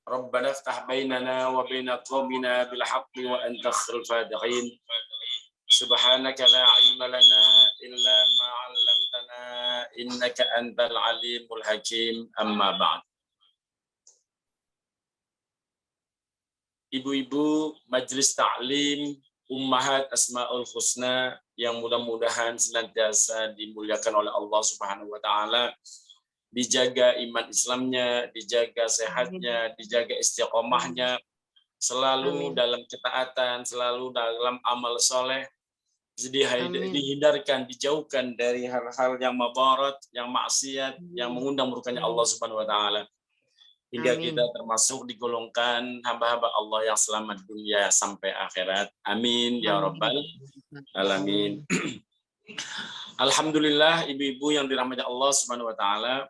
ربنا افتح بيننا وبين قومنا بالحق وأنت خير الفاتحين سبحانك لا علم لنا إلا ما علمتنا إنك أنت العليم الحكيم أما بعد. Ibu-ibu Majelis Ta'lim Ummahat Asmaul Husna yang mudah-mudahan senantiasa dimuliakan oleh Allah Subhanahu wa taala, dijaga iman Islamnya, dijaga sehatnya, dijaga istiqomahnya, selalu dalam ketaatan, selalu dalam amal soleh, dihindarkan, dijauhkan dari hal-hal yang mabarat, yang maksiat, yang mengundang murkanya Allah Subhanahu wa taala. Hingga kita termasuk digolongkan hamba-hamba Allah yang selamat dunia sampai akhirat. Amin ya rabbal alamin. Alhamdulillah, ibu-ibu yang dirahmati Allah Subhanahu wa taala,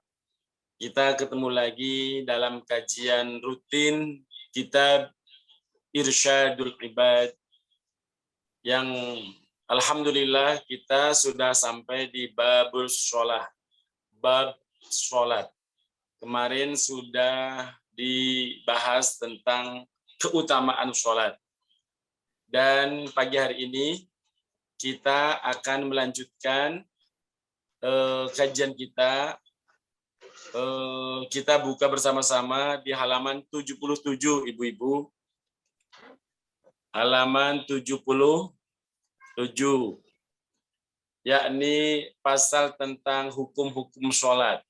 kita ketemu lagi dalam kajian rutin kitab Irsyadul Ibad yang alhamdulillah kita sudah sampai di babul sholat. Bab sholat. Kemarin sudah dibahas tentang keutamaan sholat. Dan pagi hari ini kita akan melanjutkan kajian kita. Kita buka bersama-sama di halaman 77, ibu-ibu. Halaman 77, yakni pasal tentang hukum-hukum sholat.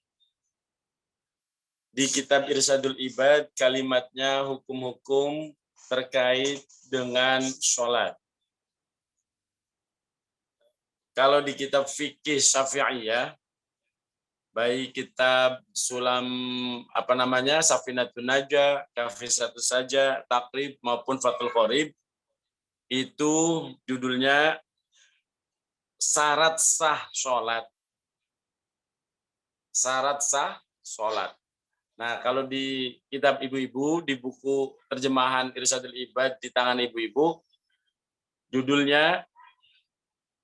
Di kitab Irsyadul Ibad, kalimatnya hukum-hukum terkait dengan sholat. Kalau di kitab fikih Syafi'iyah, baik kitab Sulam Safinatun Najah, Kafisatus Saja, Takrib maupun Fathul Qorib, itu judulnya syarat sah sholat. Syarat sah sholat. Nah, kalau di kitab ibu-ibu, di buku terjemahan Irsyadul Ibad di tangan ibu-ibu, judulnya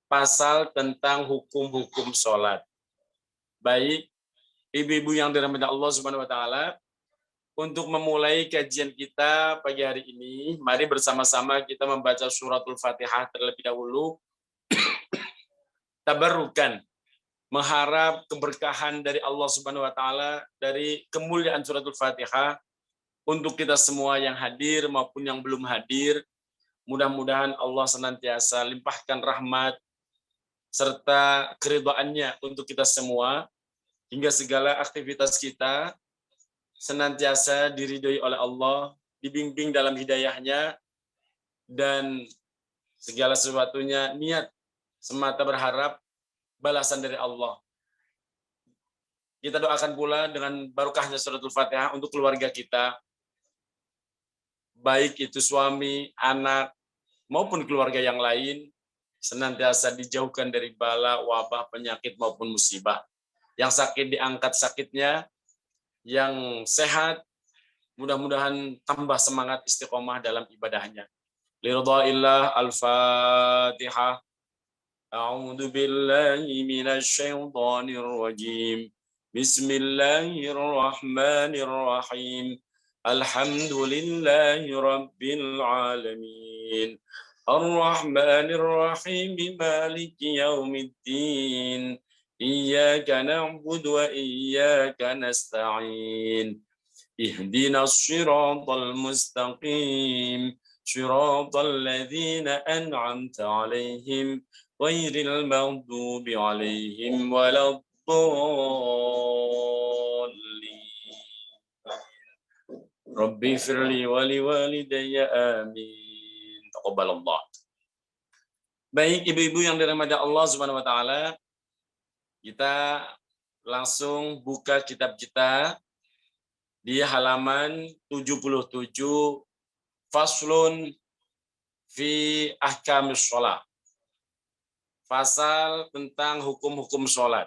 pasal tentang hukum-hukum sholat. Baik, ibu-ibu yang dirahmati Allah Subhanahu wa taala, untuk memulai kajian kita pagi hari ini, mari bersama-sama kita membaca suratul Fatihah terlebih dahulu. Tabarrukan, mengharap keberkahan dari Allah Subhanahu wa taala dari kemuliaan suratul Fatihah untuk kita semua yang hadir maupun yang belum hadir. Mudah-mudahan Allah senantiasa limpahkan rahmat serta keridhaannya untuk kita semua, hingga segala aktivitas kita senantiasa diridhoi oleh Allah, dibimbing dalam hidayahnya, dan segala sesuatunya niat semata berharap balasan dari Allah. Kita doakan pula dengan barokahnya suratul Fatihah untuk keluarga kita, baik itu suami, anak, maupun keluarga yang lain, senantiasa dijauhkan dari bala, wabah, penyakit maupun musibah. Yang sakit diangkat sakitnya, yang sehat mudah-mudahan tambah semangat istiqomah dalam ibadahnya. Liridhaillah, al-Fatihah. A'udzu billahi minasy syaithanir rajim. Bismillahirrahmanirrahim. Alhamdulillahi rabbil alamin. Ar-Rahmanir Rahim, Maliki yaumiddin. Iyyaka na'budu wa iyyaka nasta'in. Ihdinas siratal mustaqim. Siratal ladzina an'amta 'alaihim ghairil maghdubi 'alaihim waladdallin. Rabbi firli wa liwalidayya amin. Taqabbalallah. Baik, ibu-ibu yang dirahmati Allah Subhanahu wa taala, kita langsung buka kitab kita di halaman 77, faslun fi ahkamis sholat. Pasal tentang hukum-hukum sholat.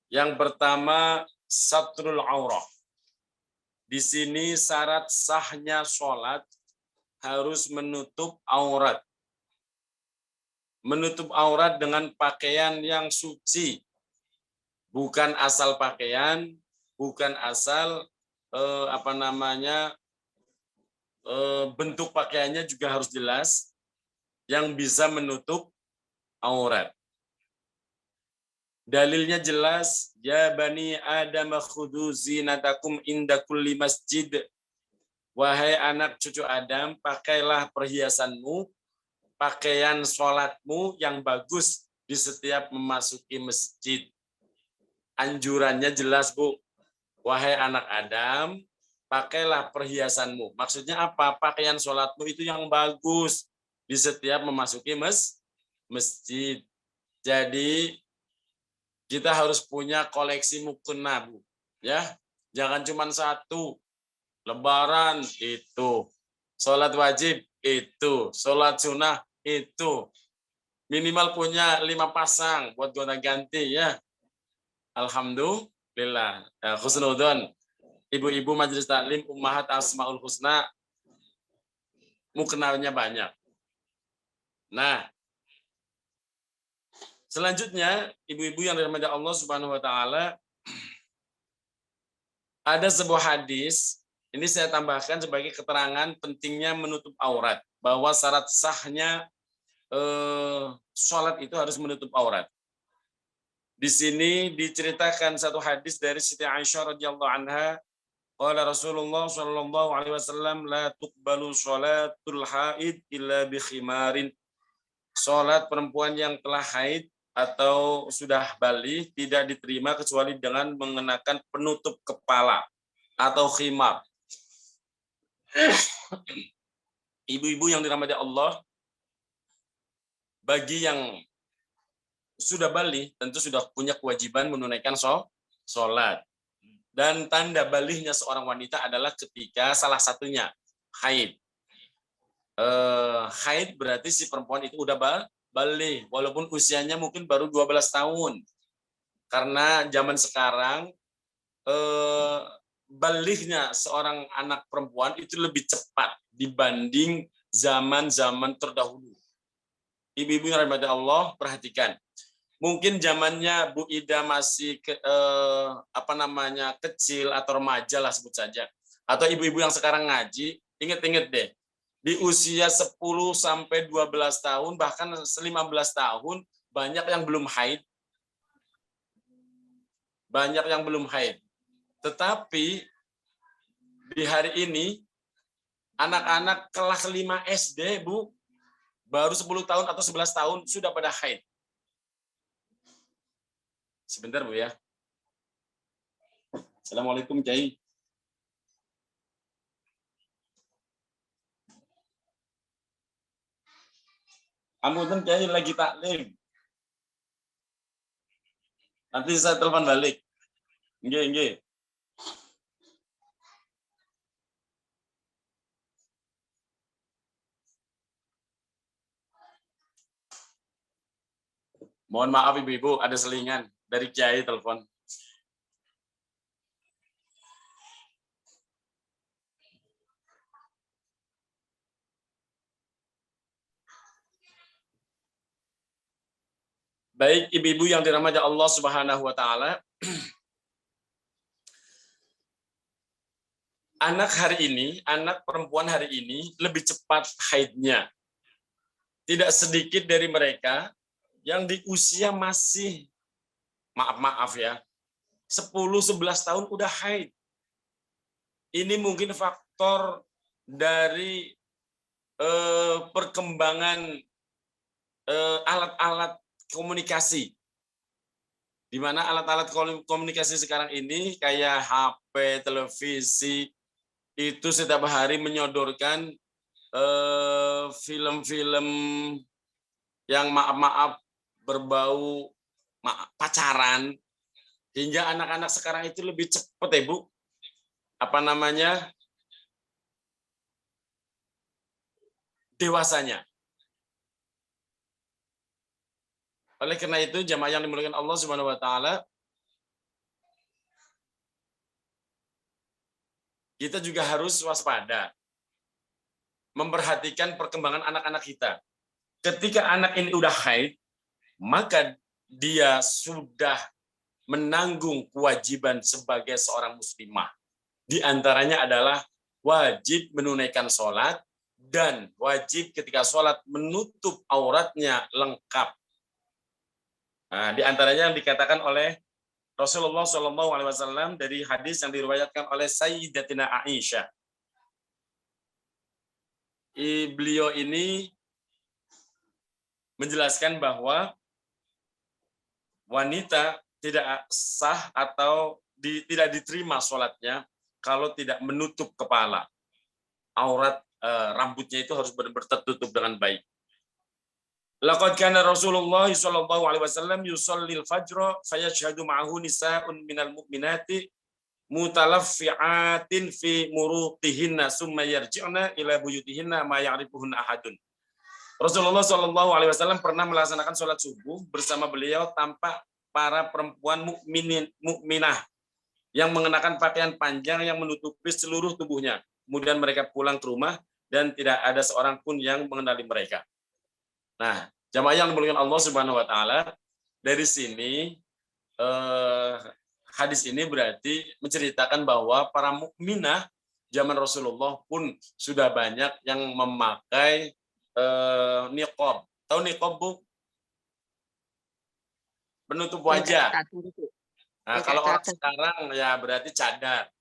Yang pertama, satrul aurah. Di sini syarat sahnya sholat harus menutup aurat. Menutup aurat dengan pakaian yang suci. Bukan asal pakaian, bukan asal apa namanya, bentuk pakaiannya juga harus jelas yang bisa menutup aurat. Dalilnya jelas, ya bani Adam khudhu zinatakum inda kulli masjid. Wahai anak cucu Adam, pakailah perhiasanmu, pakaian sholatmu yang bagus di setiap memasuki masjid. Anjurannya jelas, Bu. Wahai anak Adam, pakailah perhiasanmu. Maksudnya apa? Pakaian sholatmu itu yang bagus di setiap memasuki masjid. Jadi kita harus punya koleksi mukena, Bu. Ya, jangan cuma satu. Lebaran itu, sholat wajib itu, sholat sunnah itu. Minimal punya 5 pasang buat gonta-ganti ya. Alhamdulillah. Khusnudon. Ibu-ibu majelis taklim Ummahat Asmaul Husna mukenanya banyak. Nah, selanjutnya ibu-ibu yang dirahmati Allah Subhanahu wa taala, ada sebuah hadis, ini saya tambahkan sebagai keterangan pentingnya menutup aurat, bahwa syarat sahnya sholat itu harus menutup aurat. Di sini diceritakan satu hadis dari Siti Aisyah radhiyallahu anha, qala Rasulullah sallallahu alaihi wasallam, la tuqbalu sholatul haid illa bi khimarin. Sholat perempuan yang telah haid atau sudah balik tidak diterima kecuali dengan mengenakan penutup kepala atau khimar. Ibu-ibu yang dirahmati Allah, bagi yang sudah balik tentu sudah punya kewajiban menunaikan sholat. Dan tanda baliknya seorang wanita adalah ketika salah satunya haid. Haid berarti si perempuan itu udah balik, walaupun usianya mungkin baru 12 tahun. Karena zaman sekarang baliknya seorang anak perempuan itu lebih cepat dibanding zaman-zaman terdahulu. Ibu-ibu yang dirahmati Allah, perhatikan. Mungkin zamannya Bu Ida masih kecil atau remaja lah sebut saja. Atau ibu-ibu yang sekarang ngaji, ingat-ingat deh. Di usia 10 sampai 12 tahun, bahkan 15 tahun, banyak yang belum haid. Banyak yang belum haid. Tetapi di hari ini, anak-anak kelas 5 SD, Bu, baru 10 tahun atau 11 tahun sudah pada haid. Sebentar, Bu ya. Assalamualaikum, Kiai. Ampun, Kiai lagi taklim. Nanti saya telepon balik. Nggih. Mohon maaf ibu-ibu, ada selingan dari Kiai telepon. Baik ibu-ibu yang dirahmati Allah Subhanahu wa taala, anak perempuan hari ini lebih cepat haidnya. Tidak sedikit dari mereka yang di usia masih maaf ya, 10-11 tahun udah haid. Ini mungkin faktor dari perkembangan alat-alat komunikasi, di mana alat-alat komunikasi sekarang ini kayak HP, televisi, itu setiap hari menyodorkan film-film yang maaf berbau pacaran, hingga anak-anak sekarang itu lebih cepat ya Bu, dewasanya. Oleh karena itu, jamaah yang dimuliakan Allah Subhanahu wa taala, kita juga harus waspada, memperhatikan perkembangan anak-anak kita. Ketika anak ini udah haid, maka dia sudah menanggung kewajiban sebagai seorang muslimah. Di antaranya adalah wajib menunaikan sholat dan wajib ketika sholat menutup auratnya lengkap. Nah, di antaranya yang dikatakan oleh Rasulullah SAW dari hadis yang diriwayatkan oleh Sayyidatina Aisyah. Beliau ini menjelaskan bahwa wanita tidak sah atau tidak diterima sholatnya kalau tidak menutup kepala. Aurat rambutnya itu harus benar-benar tertutup dengan baik. Laqad kana Rasulullah sallallahu alaihi wasallam yusallil fajra fayashhadu ma'ahu nisa'un minal mu'minati mutalaffi'atin fi muruqihinna summa yarji'na ila buyutihinna ma ya'rifuhunna ahadun. Rasulullah sallallahu alaihi wasallam pernah melaksanakan sholat subuh bersama beliau tanpa para perempuan mukminah yang mengenakan pakaian panjang yang menutupi seluruh tubuhnya. Kemudian mereka pulang ke rumah dan tidak ada seorang pun yang mengenali mereka. Nah, jamaah yang dimuliakan Allah Subhanahu wa taala, dari sini hadis ini berarti menceritakan bahwa para mukminah zaman Rasulullah pun sudah banyak yang memakai niqab. Tahu niqab, Bu? Penutup wajah. Nah, kalau orang sekarang ya berarti cadar.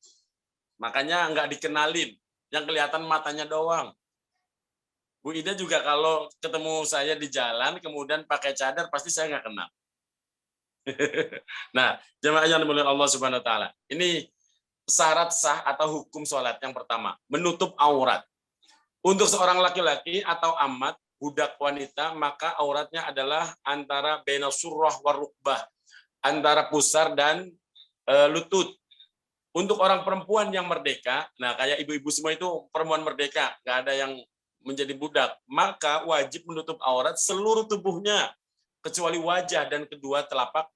Makanya nggak dikenalin, yang kelihatan matanya doang. Bu Ida juga kalau ketemu saya di jalan kemudian pakai cadar pasti saya nggak kenal. Nah, jemaah yang dimuliakan Allah Subhanahu wa taala. Ini syarat sah atau hukum sholat yang pertama, menutup aurat. Untuk seorang laki-laki atau amat, budak wanita, maka auratnya adalah antara baina surrah wa rukbah, antara pusar dan lutut. Untuk orang perempuan yang merdeka, nah kayak ibu-ibu semua itu perempuan merdeka, nggak ada yang menjadi budak, maka wajib menutup aurat seluruh tubuhnya kecuali wajah dan kedua telapak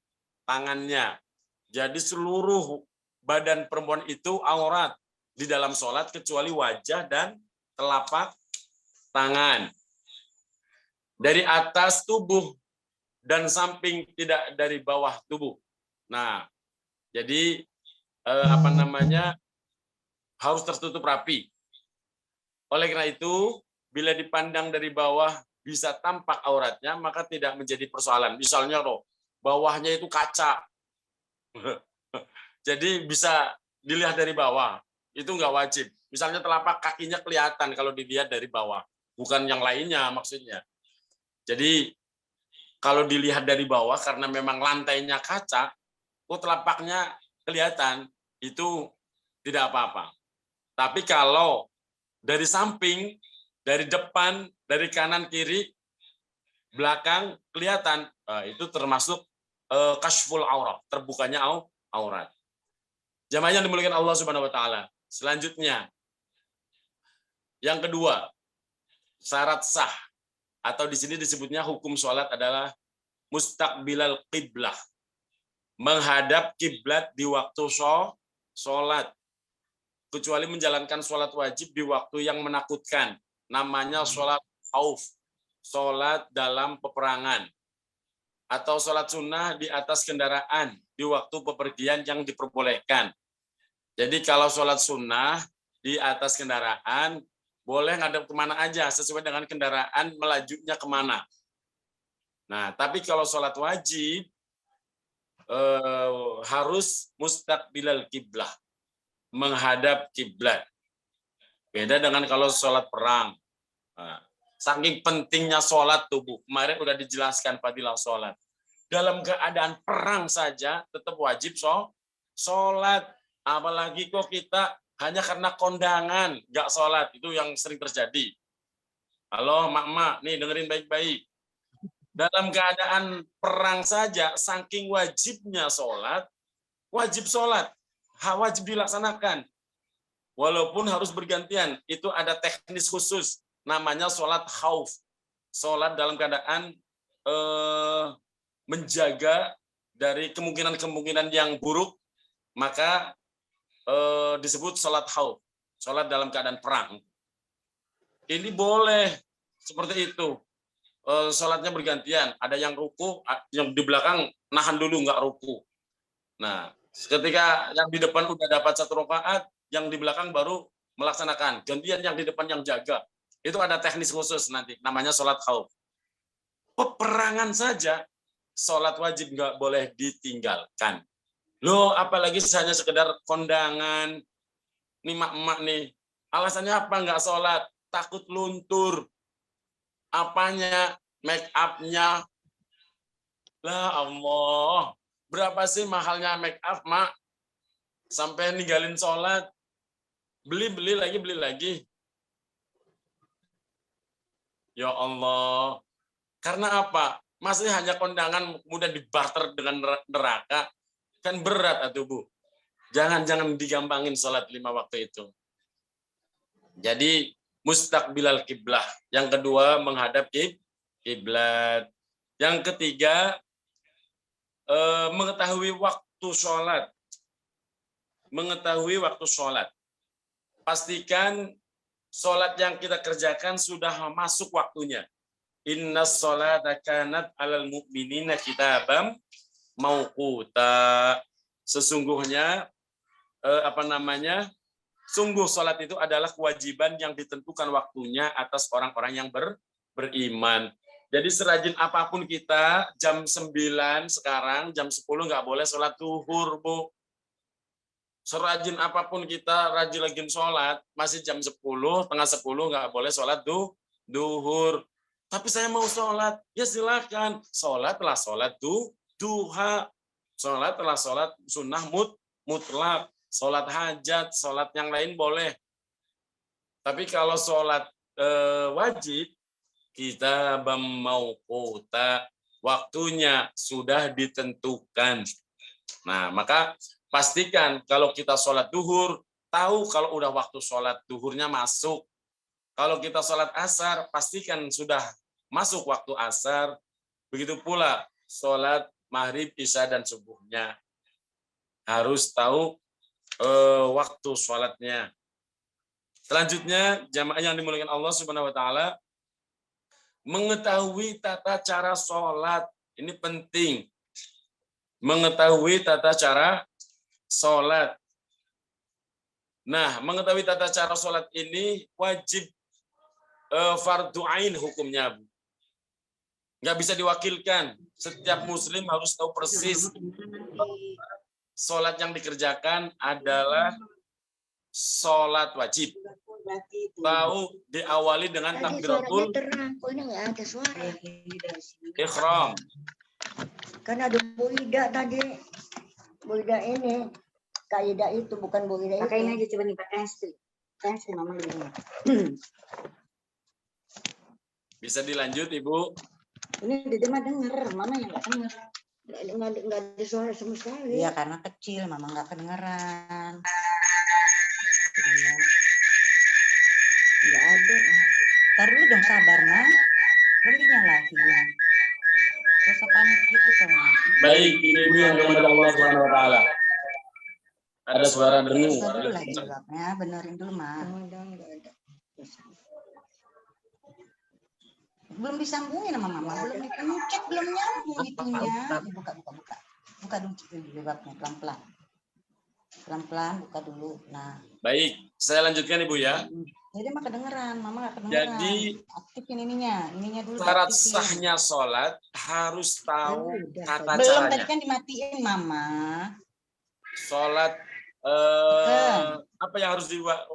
tangannya. Jadi seluruh badan perempuan itu aurat di dalam sholat kecuali wajah dan telapak tangan. Dari atas tubuh dan samping, tidak dari bawah tubuh. Nah, jadi harus tertutup rapi. Oleh karena itu, bila dipandang dari bawah bisa tampak auratnya, maka tidak menjadi persoalan. Misalnya bawahnya itu kaca. Jadi bisa dilihat dari bawah. Itu nggak wajib. Misalnya telapak kakinya kelihatan kalau dilihat dari bawah. Bukan yang lainnya maksudnya. Jadi kalau dilihat dari bawah karena memang lantainya kaca, telapaknya kelihatan, itu tidak apa-apa. Tapi kalau dari samping, dari depan, dari kanan, kiri, belakang kelihatan, itu termasuk kashful aurat, terbukanya aurat. Jamaah yang dimuliakan Allah Subhanahu wa taala. Selanjutnya, yang kedua, syarat sah atau di sini disebutnya hukum sholat adalah mustaqbilal qiblah. Menghadap kiblat di waktu sholat. Kecuali menjalankan sholat wajib di waktu yang menakutkan. Namanya sholat khauf. Sholat dalam peperangan. Atau sholat sunnah di atas kendaraan di waktu bepergian yang diperbolehkan. Jadi kalau sholat sunnah di atas kendaraan, boleh ngadep kemana aja, sesuai dengan kendaraan melajunya kemana. Nah, tapi kalau sholat wajib, harus mustaqbilal kiblah, menghadap kiblat. Beda dengan kalau sholat perang. Nah, saking pentingnya sholat tubuh, kemarin udah dijelaskan fadilah sholat. Dalam keadaan perang saja tetap wajib sholat. Apalagi kok kita hanya karena kondangan nggak sholat, itu yang sering terjadi. Halo mak-mak, nih dengerin baik-baik. Dalam keadaan perang saja, saking wajibnya sholat, wajib sholat, wajib dilaksanakan. Walaupun harus bergantian, itu ada teknis khusus, namanya sholat khauf. Sholat dalam keadaan menjaga dari kemungkinan-kemungkinan yang buruk, maka disebut sholat khauf, sholat dalam keadaan perang. Ini boleh seperti itu. Sholatnya bergantian, ada yang ruku, yang di belakang nahan dulu nggak ruku. Nah, ketika yang di depan udah dapat 1 rakaat, yang di belakang baru melaksanakan, gantian yang di depan yang jaga. Itu ada teknis khusus nanti, namanya sholat khauf. Peperangan saja, sholat wajib nggak boleh ditinggalkan. Loh, apalagi hanya sekedar kondangan, nih mak-mak nih, alasannya apa nggak sholat? Takut luntur. Apanya? Make up-nya. Lah Allah, berapa sih mahalnya make up, mak? Sampai ninggalin sholat. Beli lagi. Ya Allah. Karena apa? Masih hanya kondangan kemudian dibarter dengan neraka. Kan berat atuh, Bu. Jangan digampangin sholat 5 waktu itu. Jadi mustaqbilal kiblah. Yang kedua menghadap kiblat. Yang ketiga mengetahui waktu sholat. Mengetahui waktu sholat. Pastikan sholat yang kita kerjakan sudah masuk waktunya. Inna sholata kanat alal mu'minina kitabam mauquta. Sesungguhnya sungguh sholat itu adalah kewajiban yang ditentukan waktunya atas orang-orang yang beriman. Jadi serajin apapun kita, jam 9 sekarang, jam 10 nggak boleh sholat zuhur, Bu. Serajin apapun kita, rajin sholat, masih jam 10, tengah 10 nggak boleh sholat duhur. Tapi saya mau sholat, ya silakan. Sholatlah sholat duha. Sholatlah sholat sunnah mutlak. Sholat hajat, sholat yang lain boleh. Tapi kalau sholat wajib, kita mau kota, waktunya sudah ditentukan. Nah, maka pastikan kalau kita sholat duhur, tahu kalau udah waktu sholat duhurnya masuk. Kalau kita sholat asar, pastikan sudah masuk waktu asar. Begitu pula sholat maghrib, isya, dan subuhnya. Harus tahu waktu sholatnya. Selanjutnya, jamaah yang dimuliakan Allah Subhanahu wa taala, mengetahui tata cara sholat. Ini penting. Mengetahui tata cara sholat. Nah, mengetahui tata cara sholat ini wajib fardu ain hukumnya. Nggak bisa diwakilkan. Setiap muslim harus tahu persis. Sholat yang dikerjakan adalah sholat wajib. Tahu diawali dengan takbiratul ihram. Kan ada Bu Ida tadi. Bu Ida ini. Kak Ida itu bukan Bu Ida itu. Pakain aja coba nih pakai pensil mama dulu. Bisa dilanjut, Ibu. Ini Dede mah denger, mama yang nggak denger. Nggak ada suara sama sekali. Iya karena kecil, mama nggak kedengeran. Nggak ada. Ntar dulu dong sabar, Ma. Belum dinyalain. Gak usah panik gitu kalau. Baik, Ibu yang kepada Allah Subhanahu wa taala. Ada suara dengung. Sabar dulu lagi jawabnya, benerin dulu, Ma. Nggak ada. Belum disambungin sama mama, belum dipencet, belum nyambung itunya. Buka dulu jawabnya pelan-pelan. Pelan-pelan buka dulu. Nah. Baik, saya lanjutkan Ibu ya. Jadi mah kedengeran, mama nggak kedengeran. Jadi aktifin ininya dulu. Syarat sahnya sholat harus tahu tata belum caranya. tadi kan dimatiin mama. Sholat apa yang harus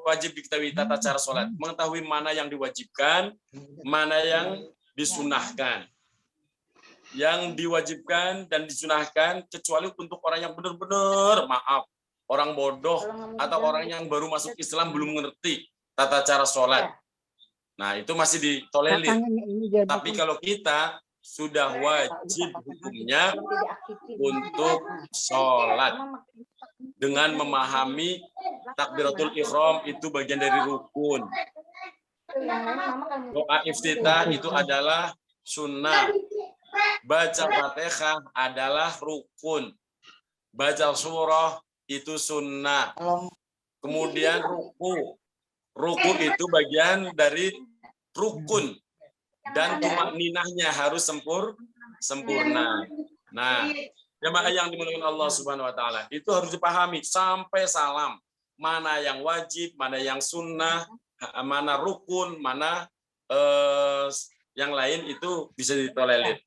wajib diketahui tata cara sholat? Mengetahui mana yang diwajibkan, mana yang disunahkan. Yang diwajibkan dan disunahkan kecuali untuk orang yang benar-benar orang bodoh atau orang yang baru masuk Islam belum mengerti tata cara sholat. Nah, itu masih ditolerir. Tapi kalau kita sudah wajib hukumnya untuk sholat dengan memahami takbiratul ihram itu bagian dari rukun. Doa iftitah itu adalah sunnah. Baca Fatihah adalah rukun. Baca surah itu sunnah. Kemudian ruku. Ruku itu bagian dari rukun. Dan tumakninahnya harus sempurna. Nah, jemaah yang dimuliakan Allah Subhanahu wa taala, itu harus dipahami sampai salam. mana yang wajib, mana yang sunnah, mana rukun, mana yang lain itu bisa ditolerir.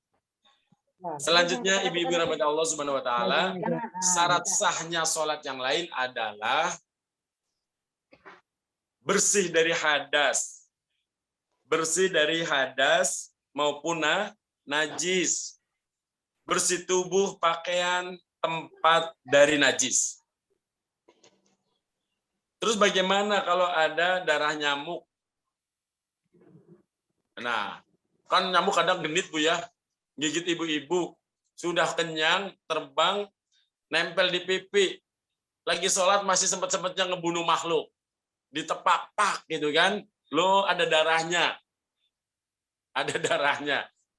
Selanjutnya, ibu-ibu rahmat Allah Subhanahu wa taala, syarat sahnya sholat yang lain adalah bersih dari hadas. Bersih dari hadas maupun najis. Bersih tubuh, pakaian, tempat dari najis. Terus bagaimana kalau ada darah nyamuk? Nah, kan nyamuk kadang genit Bu ya. Gigit ibu-ibu, sudah kenyang, terbang, nempel di pipi, lagi sholat masih sempat-sempatnya ngebunuh makhluk, ditepak-pak gitu kan, lo ada darahnya,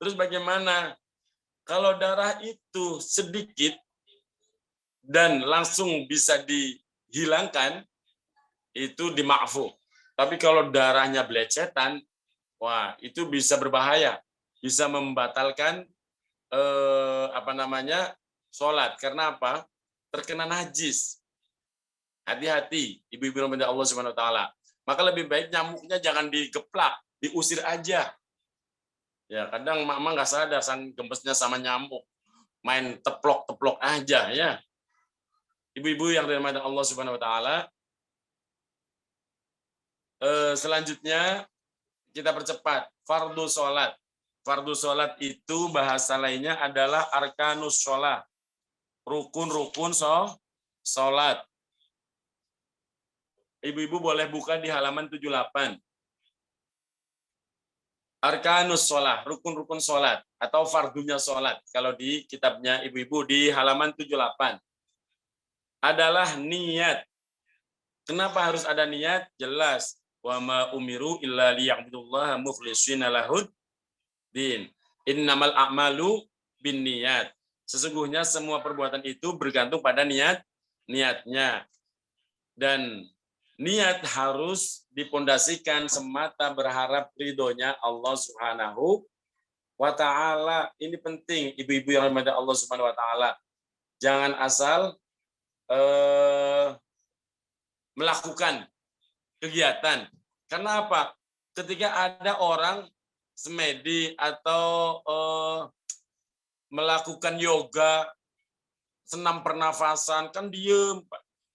Terus bagaimana? Kalau darah itu sedikit dan langsung bisa dihilangkan, itu dimaafuk. Tapi kalau darahnya belecetan, wah itu bisa berbahaya. Bisa membatalkan sholat. Karena apa? Terkena najis. Hati-hati, ibu-ibu rahmat Allah Subhanahu wa taala. Maka lebih baik nyamuknya jangan digeplak, diusir aja. Ya, kadang mama nggak sadar sang gembesnya sama nyamuk. Main teplok-teplok aja ya. Ibu-ibu yang dirahmati Allah Subhanahu wa taala. Selanjutnya kita percepat. Fardu sholat. Fardu sholat itu bahasa lainnya adalah arkanus sholat. Rukun-rukun sholat. Ibu-ibu boleh buka di halaman 78. Arkanus sholat, rukun-rukun sholat. Atau fardunya sholat. Kalau di kitabnya ibu-ibu di halaman 78. Adalah niat. Kenapa harus ada niat? Jelas. Wa ma umiru illa liya'budullaha mukhlishina lahud din. Innamal a'malu bin niat. Sesungguhnya semua perbuatan itu bergantung pada niatnya. Dan niat harus dipondasikan semata berharap ridhonya Allah Subhanahu wa taala. Ini penting ibu-ibu yang dirahmati Allah Subhanahu wa taala. Jangan asal melakukan kegiatan. Karena apa? Ketika ada orang semedi atau melakukan yoga, senam pernafasan, kan diem.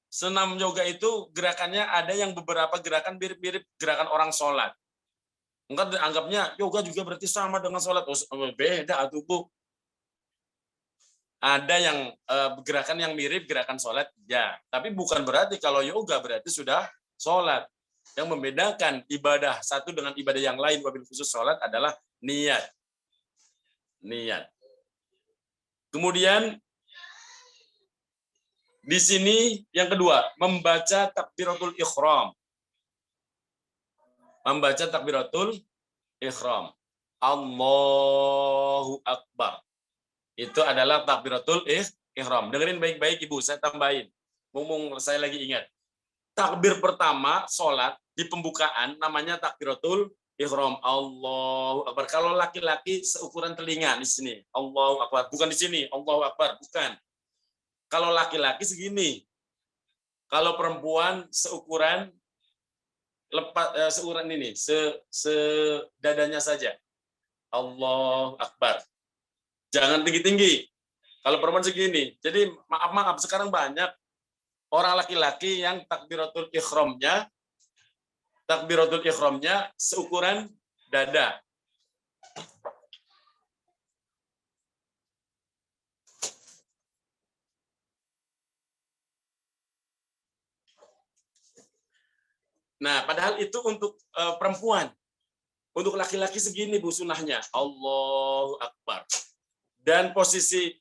Senam yoga itu gerakannya ada yang beberapa gerakan mirip-mirip gerakan orang sholat. Enggak anggapnya yoga juga berarti sama dengan sholat. Oh, beda atuh Bu. Ada yang gerakan yang mirip gerakan sholat, ya. Tapi bukan berarti kalau yoga berarti sudah sholat. Yang membedakan ibadah satu dengan ibadah yang lain, wabil khusus sholat adalah niat. Niat. Kemudian di sini yang kedua, membaca takbiratul ihram. Membaca takbiratul ihram. Allahu Akbar. Itu adalah takbiratul ihram. Dengerin baik-baik Ibu, saya tambahin. Mumpung saya lagi ingat. Takbir pertama sholat di pembukaan namanya takbiratul ihram. Allahu Akbar. Kalau laki-laki seukuran telinga di sini. Allahu Akbar. Bukan di sini. Allahu Akbar. Bukan. Kalau laki-laki segini. Kalau perempuan seukuran seukuran ini, sedadanya saja. Allahu Akbar. Jangan tinggi-tinggi. Kalau perempuan segini. Jadi maaf sekarang banyak orang laki-laki yang takbiratul ihramnya seukuran dada. Nah, padahal itu untuk perempuan. Untuk laki-laki segini Bu sunahnya. Allahu Akbar. Dan posisi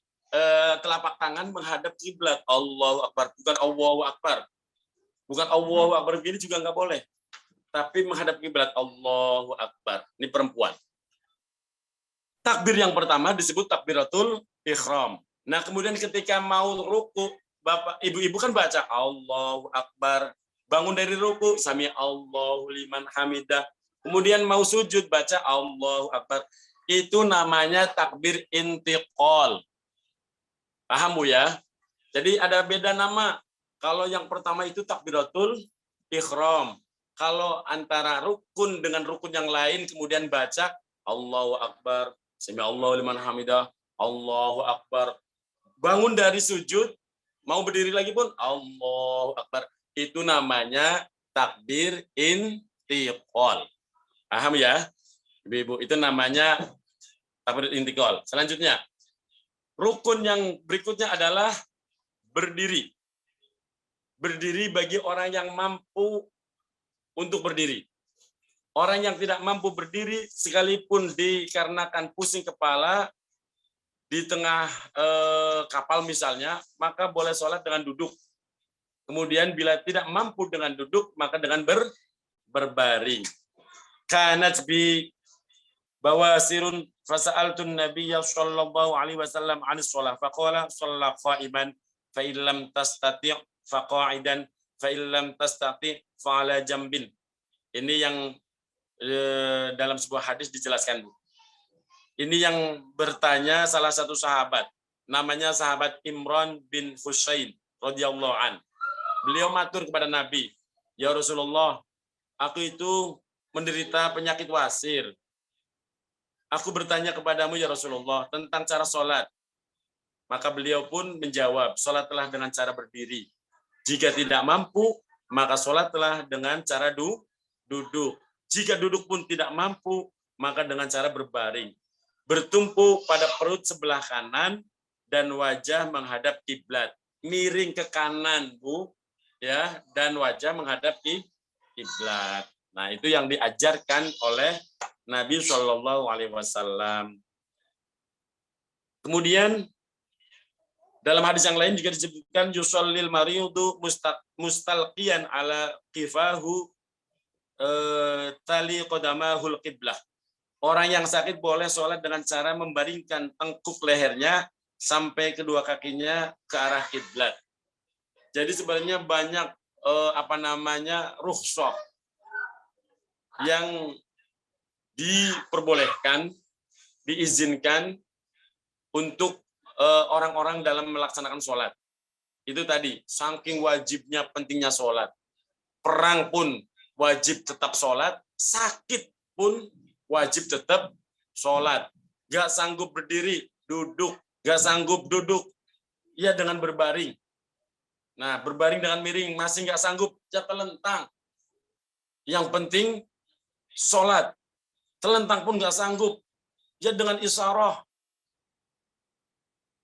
telapak tangan menghadap kiblat. Allahu Akbar. Bukan Allahu Akbar. Bukan Allahu Akbar begini juga nggak boleh. Tapi menghadap kiblat. Allahu Akbar. Ini perempuan. Takbir yang pertama disebut takbiratul ihram. Nah, kemudian ketika mau ruku, Bapak, Ibu-ibu kan baca Allahu Akbar. Bangun dari ruku, sami Allahu liman hamidah. Kemudian mau sujud, baca Allahu Akbar. Itu namanya takbir intiqal. Paham Bu ya? Jadi ada beda nama. Kalau yang pertama itu takbiratul ihram. Kalau antara rukun dengan rukun yang lain kemudian baca Allahu Akbar, sami Allahu liman hamidah, Allahu Akbar. Bangun dari sujud, mau berdiri lagi pun Allahu Akbar. Itu namanya takbir intiqal. Paham ya? Ibu-ibu, itu namanya takbir intiqal. Selanjutnya, rukun yang berikutnya adalah berdiri. Berdiri bagi orang yang mampu untuk berdiri. Orang yang tidak mampu berdiri, sekalipun dikarenakan pusing kepala, di tengah kapal misalnya, maka boleh sholat dengan duduk. Kemudian bila tidak mampu dengan duduk, maka dengan berbaring. Kanat bi bawasirun fasa'altun nabiyya sallallahu alaihi wasallam 'anis shalah faqala shalla qa'iman fa illam tastati' faqa'idan fa illam tastati' fa 'ala jambin. Ini yang dalam sebuah hadis dijelaskan, Bu. Ini yang bertanya salah satu sahabat, namanya sahabat Imran bin Husain radhiyallahu an. Beliau matur kepada Nabi, "Ya Rasulullah, aku itu menderita penyakit wasir. Aku bertanya kepadamu ya Rasulullah tentang cara sholat." Maka beliau pun menjawab, "Sholatlah dengan cara berdiri. Jika tidak mampu, maka sholatlah dengan cara duduk. Jika duduk pun tidak mampu, maka dengan cara berbaring. Bertumpu pada perut sebelah kanan dan wajah menghadap kiblat." Miring ke kanan, Bu, ya, dan wajah menghadap kiblat. Nah, itu yang diajarkan oleh Nabi Shallallahu alaihi wasallam. Kemudian dalam hadis yang lain juga disebutkan yusallil maridu mustalqiyan ala qifahu tali qadamahul qiblah. Orang yang sakit boleh sholat dengan cara membaringkan tengkuk lehernya sampai kedua kakinya ke arah kiblat. Jadi sebenarnya banyak rukhsah yang diperbolehkan, diizinkan untuk orang-orang dalam melaksanakan sholat. Itu tadi, saking wajibnya pentingnya sholat. Perang pun wajib tetap sholat, sakit pun wajib tetap sholat. Gak sanggup berdiri, duduk. Gak sanggup duduk, ya dengan berbaring. Nah, berbaring dengan miring, masih gak sanggup, ya telentang. Yang penting, sholat. Telentang pun gak sanggup, ya dengan isyarah.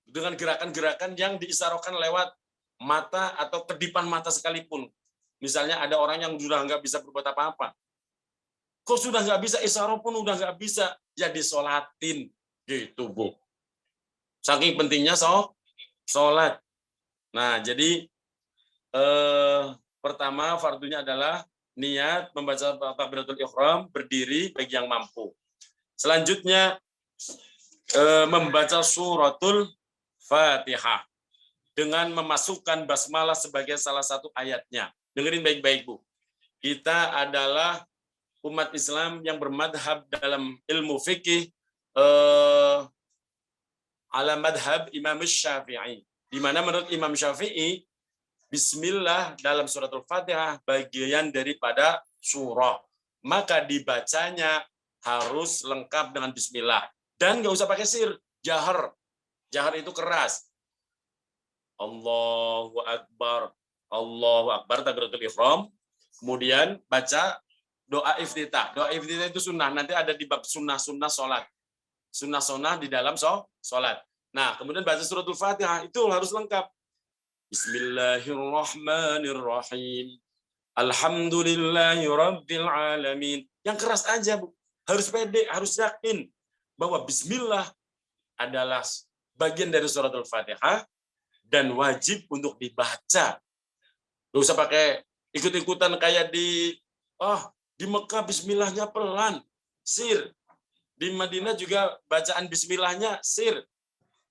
Dengan gerakan-gerakan yang diisyarahkan lewat mata atau kedipan mata sekalipun. Misalnya ada orang yang sudah nggak bisa berbuat apa-apa. Kok sudah nggak bisa, isyarah pun udah nggak bisa, ya disolatin. Gitu, Bu. Saking pentingnya sholat. Nah, jadi pertama fardunya adalah niat membaca takbiratul ihram, berdiri bagi yang mampu. Selanjutnya membaca suratul Fatihah dengan memasukkan basmalah sebagai salah satu ayatnya. Dengerin baik-baik, Bu. Kita adalah umat Islam yang bermadhab dalam ilmu fikih ala madhab Imam Syafi'i. Di mana menurut Imam Syafi'i, Bismillah dalam suratul Fatihah bagian daripada surah. Maka dibacanya harus lengkap dengan Bismillah. Dan nggak usah pakai sir, jahar. Jahar itu keras. Allahu Akbar. Allahu Akbar, takbiratul ihram. Kemudian baca doa iftitah. Doa iftitah itu sunnah. Nanti ada di bab sunnah-sunnah sholat. Sunnah-sunnah di dalam sholat. Nah, kemudian baca suratul Fatihah. Itu harus lengkap. Bismillahirrahmanirrahim. Alhamdulillahi rabbil alamin. Yang keras aja, Bu. Harus pede, harus yakin bahwa Bismillah adalah bagian dari suratul Fatihah dan wajib untuk dibaca. Nggak usah pakai ikut-ikutan kayak di Mekah Bismillahnya pelan, sir. Di Madinah juga bacaan Bismillahnya sir.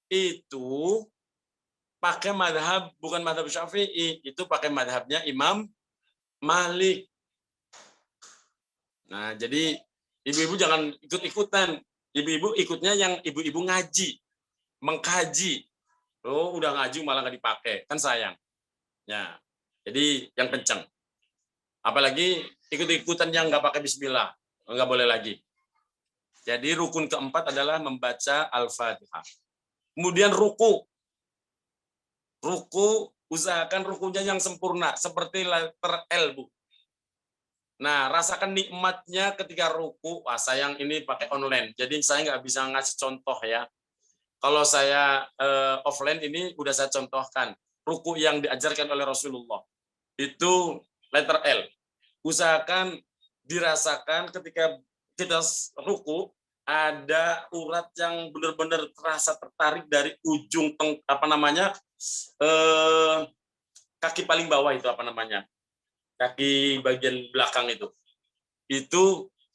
Itu pakai madhab, bukan madhab Syafi'i, itu pakai madhabnya Imam Malik. Nah, jadi ibu-ibu jangan ikut-ikutan. Ibu-ibu ikutnya yang ibu-ibu ngaji, mengkaji. Oh, udah ngaji malah nggak dipakai, kan sayang. Ya, Jadi yang kencang. Apalagi ikut-ikutan yang nggak pakai bismillah, nggak boleh lagi. Jadi rukun keempat adalah membaca Al-Fatihah. Kemudian ruku. Ruku, usahakan rukunya yang sempurna, seperti letter L, Bu. Nah, rasakan nikmatnya ketika ruku. Wah, sayang ini pakai online, jadi saya nggak bisa ngasih contoh ya. Kalau saya offline ini udah saya contohkan. Ruku yang diajarkan oleh Rasulullah. Itu letter L. Usahakan dirasakan ketika kita ruku, ada urat yang benar-benar terasa tertarik dari ujung kaki paling bawah itu kaki bagian belakang itu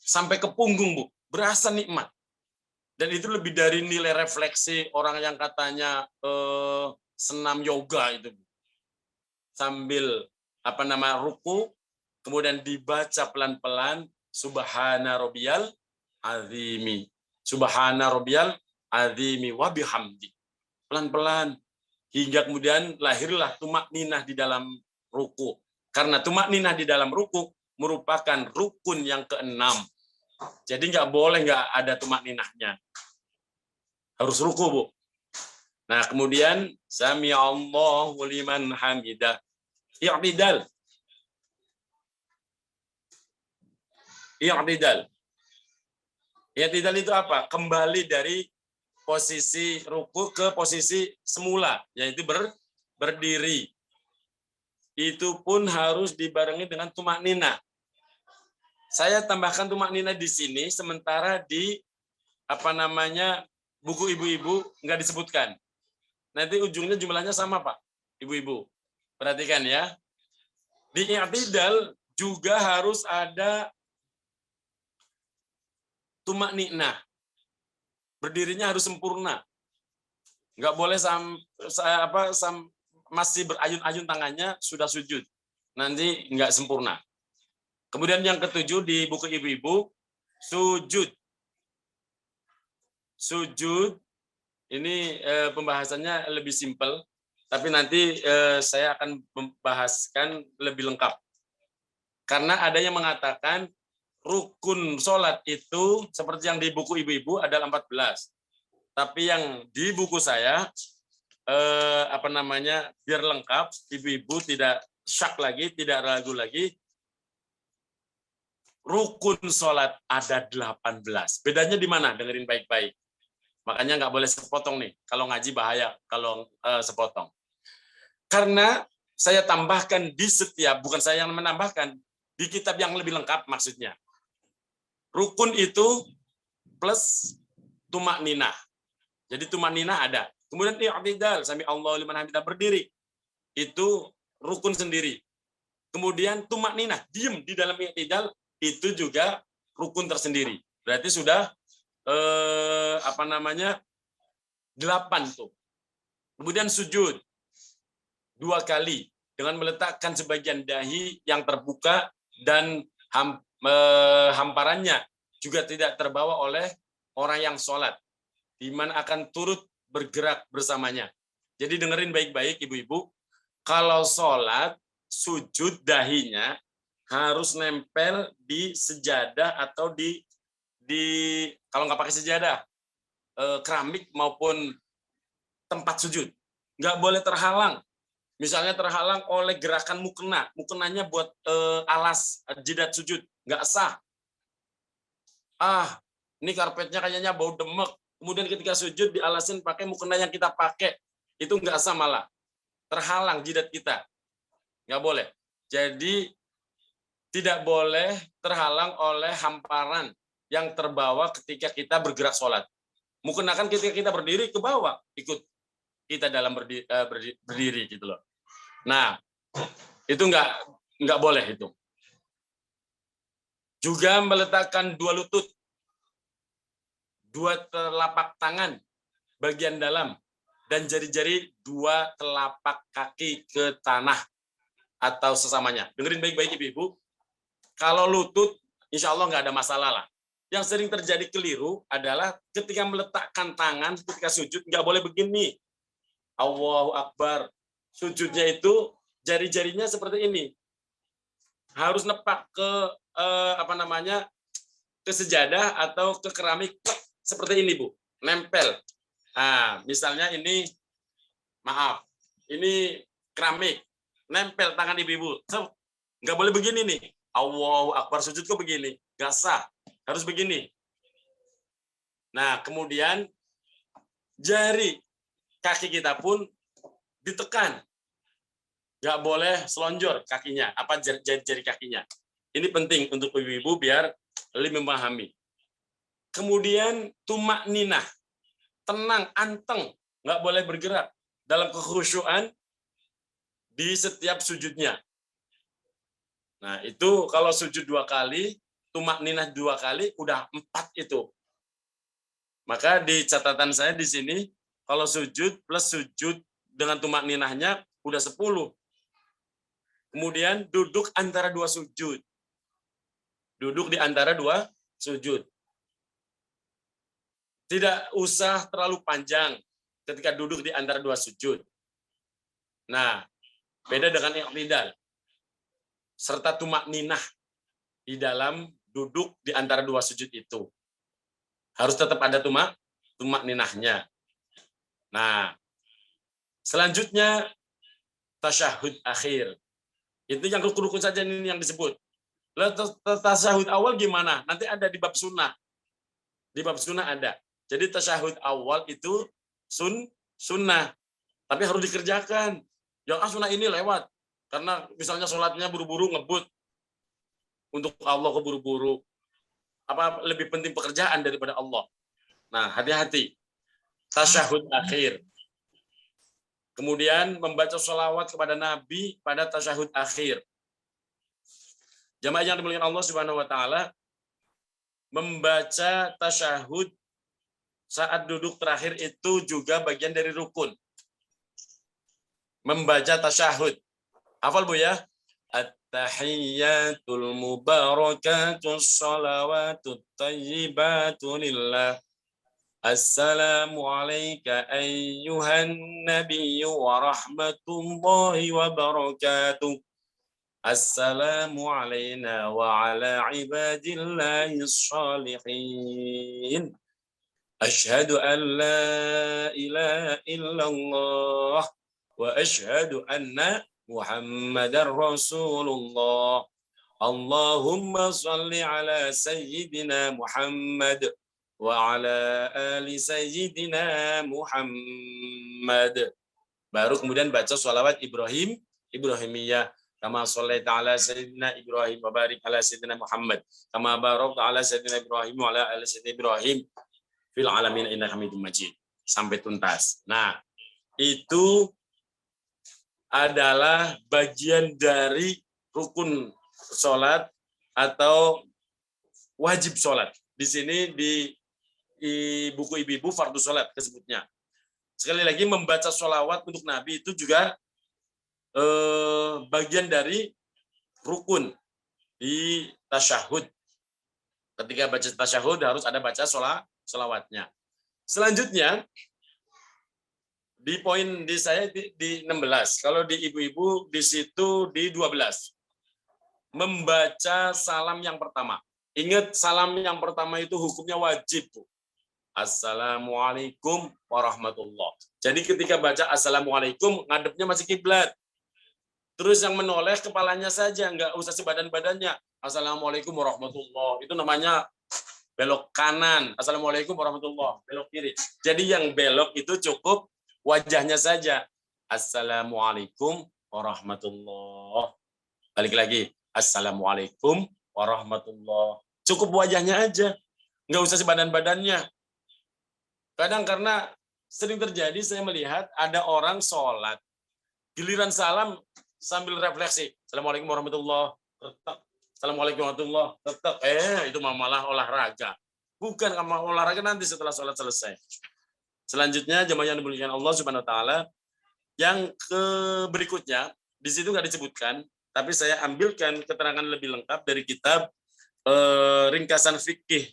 sampai ke punggung, Bu, berasa nikmat. Dan itu lebih dari nilai refleksi orang yang katanya senam yoga itu, Bu. Sambil ruku, kemudian dibaca pelan-pelan subhana rabbiyal azimi, subhana rabbiyal azimi wa bihamdi, pelan-pelan hingga kemudian lahirlah tumakninah di dalam ruku. Karena tumakninah di dalam ruku merupakan rukun yang keenam. Jadi nggak boleh nggak ada tumakninahnya. Harus ruku, Bu. Nah, kemudian sami Allahu liman hamidah. I'tidal. I'tidal. I'tidal itu apa? Kembali dari posisi ruku ke posisi semula, yaitu berdiri. Itu pun harus dibarengi dengan tumakninah. Saya tambahkan tumakninah di sini, sementara di buku ibu-ibu nggak disebutkan. Nanti ujungnya jumlahnya sama, Pak, ibu-ibu. Perhatikan ya. Di i'tidal juga harus ada tumakninah. Berdirinya harus sempurna. Nggak boleh masih berayun-ayun tangannya sudah sujud. Nanti nggak sempurna. Kemudian yang ketujuh di buku ibu-ibu, sujud. Sujud ini pembahasannya lebih simpel, tapi nanti saya akan membahaskan lebih lengkap. Karena ada yang mengatakan rukun sholat itu seperti yang di buku ibu-ibu adalah 14. Tapi yang di buku saya, biar lengkap, ibu-ibu tidak syak lagi, tidak ragu lagi, rukun sholat ada 18. Bedanya di mana? Dengerin baik-baik. Makanya nggak boleh sepotong nih. Kalau ngaji bahaya kalau sepotong. Karena saya tambahkan di setiap, bukan saya yang menambahkan, di kitab yang lebih lengkap maksudnya. Rukun itu plus tumakninah. Jadi tumakninah ada. Kemudian i'tidal, sami Allahu liman hamidah, berdiri. Itu rukun sendiri. Kemudian tumakninah, diam di dalam i'tidal, itu juga rukun tersendiri. Berarti sudah 8 tuh. Kemudian sujud 2 kali dengan meletakkan sebagian dahi yang terbuka dan hamparannya juga tidak terbawa oleh orang yang sholat, di mana akan turut bergerak bersamanya. Jadi dengerin baik-baik ibu-ibu, kalau sholat sujud dahinya harus nempel di sejadah atau di kalau nggak pakai sejadah, keramik maupun tempat sujud. Nggak boleh terhalang. Misalnya terhalang oleh gerakan mukena. Mukenanya buat alas jidat sujud. Nggak sah. Ini karpetnya kayaknya bau demek. Kemudian ketika sujud dialasin pakai mukena yang kita pakai. Itu nggak sah malah. Terhalang jidat kita. Nggak boleh. Jadi tidak boleh terhalang oleh hamparan yang terbawa ketika kita bergerak sholat. Mukena kan ketika kita berdiri ke bawah, ikut kita dalam berdiri gitu loh. Nah, itu nggak boleh itu. Juga meletakkan 2 lutut, 2 telapak tangan bagian dalam, dan jari-jari 2 telapak kaki ke tanah atau sesamanya. Dengerin baik-baik ibu-ibu. Kalau lutut, insya Allah nggak ada masalah lah. Yang sering terjadi keliru adalah ketika meletakkan tangan ketika sujud nggak boleh begini. Allahu Akbar. Sujudnya itu jari-jarinya seperti ini. Harus nepak ke ke sejadah atau ke keramik seperti ini, Bu. Nempel. Nah, misalnya ini, maaf, ini keramik. Nempel tangan ibu-ibu. Nggak boleh begini nih. Allahu Akbar sujud kok begini. Nggak sah. Harus begini. Nah, kemudian jari kaki kita pun ditekan. Nggak boleh selonjor kakinya, jari kakinya. Ini penting untuk ibu-ibu biar lebih memahami. Kemudian tumak ninah, tenang, anteng, nggak boleh bergerak dalam kekhusyuan di setiap sujudnya. Nah, itu kalau sujud 2 kali, tumak ninah 2 kali, udah 4 itu. Maka di catatan saya di sini, kalau sujud plus sujud dengan tumak ninahnya udah 10. Kemudian duduk antara 2 sujud. Duduk di antara 2 sujud. Tidak usah terlalu panjang ketika duduk di antara 2 sujud. Nah, beda dengan i'tidal. Serta tumak ninah di dalam duduk di antara 2 sujud itu. Harus tetap ada tumak ninahnya. Nah, selanjutnya tasyahud akhir. Itu yang rukun-rukun saja ini yang disebut. Tasyahud awal gimana? Nanti ada di bab sunnah. Di bab sunnah ada. Jadi tasyahud awal itu sunnah. Tapi harus dikerjakan. Yang sunnah ini lewat. Karena misalnya sholatnya buru-buru ngebut. Untuk Allah keburu-buru. Apa lebih penting pekerjaan daripada Allah. Nah, hati-hati. Tasyahud akhir. Kemudian membaca sholawat kepada Nabi pada tasyahud akhir. Jamaah yang dimuliakan Allah Subhanahu wa taala, membaca tasyahud saat duduk terakhir itu juga bagian dari rukun. Membaca tasyahud. Hafal Bu ya? At-tahiyyatul mubarakatus shalawatut thayyibatu lillah. Assalamu alayka ayyuhan nabiyyu wa rahmatullahi wa barakatuh. Assalamu alayna wa ala ibadillahis shalihin. Ashhadu an la ilaha illallah wa ashhadu anna Muhammadar Rasulullah. Allahumma salli ala sayyidina Muhammad wa ala ali sayyidina Muhammad. Baru kemudian baca sholawat Ibrahimiyah. Kama shallaita ala sayyidina Ibrahim wa barik ala sayyidina Muhammad. Kama barakta ala sayyidina Ibrahim wa ala ali sayyidina Ibrahim fil alamin innaka Hamidum Majid. Sampai tuntas. Nah, itu adalah bagian dari rukun sholat atau wajib sholat. Di sini di buku ibu-ibu fardu sholat disebutnya. Sekali lagi membaca sholawat untuk Nabi itu juga bagian dari rukun di tasyahud. Ketika baca tasyahud harus ada baca sholawatnya. Selanjutnya di poin di saya di 16. Kalau di ibu-ibu di situ di 12. Membaca salam yang pertama. Ingat salam yang pertama itu hukumnya wajib, Bu. Assalamualaikum warahmatullah. Jadi ketika baca assalamualaikum, ngadepnya masih kiblat. Terus yang menoleh kepalanya saja, nggak usah sebadan-badannya. Assalamualaikum warahmatullah. Itu namanya belok kanan. Assalamualaikum warahmatullah. Belok kiri. Jadi yang belok itu cukup wajahnya saja. Assalamualaikum warahmatullah. Balik lagi. Assalamualaikum warahmatullah. Cukup wajahnya aja. Nggak usah sebadan-badannya. Kadang karena sering terjadi saya melihat ada orang sholat. Giliran salam sambil refleksi. Assalamualaikum warahmatullah. Assalamualaikum warahmatullah. Itu malah olahraga. Bukan sama olahraga nanti setelah sholat selesai. Selanjutnya jemaah yang dimuliakan Allah Subhanahu wa taala, yang berikutnya di situ nggak disebutkan, tapi saya ambilkan keterangan lebih lengkap dari kitab ringkasan fikih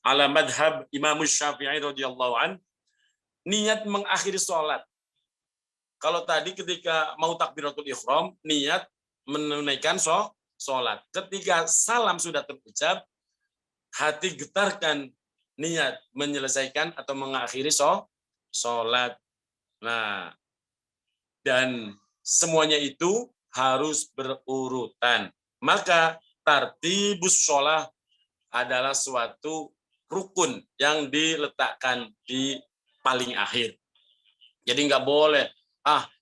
ala madhab Imam Syafi'i radhiyallahu an. Niat mengakhiri sholat. Kalau tadi ketika mau takbiratul ihram, niat menunaikan sholat. Ketika salam sudah terucap, hati getarkan niat menyelesaikan atau mengakhiri sholat. Nah, dan semuanya itu harus berurutan. Maka tartibus sholat adalah suatu rukun yang diletakkan di paling akhir. Jadi nggak boleh,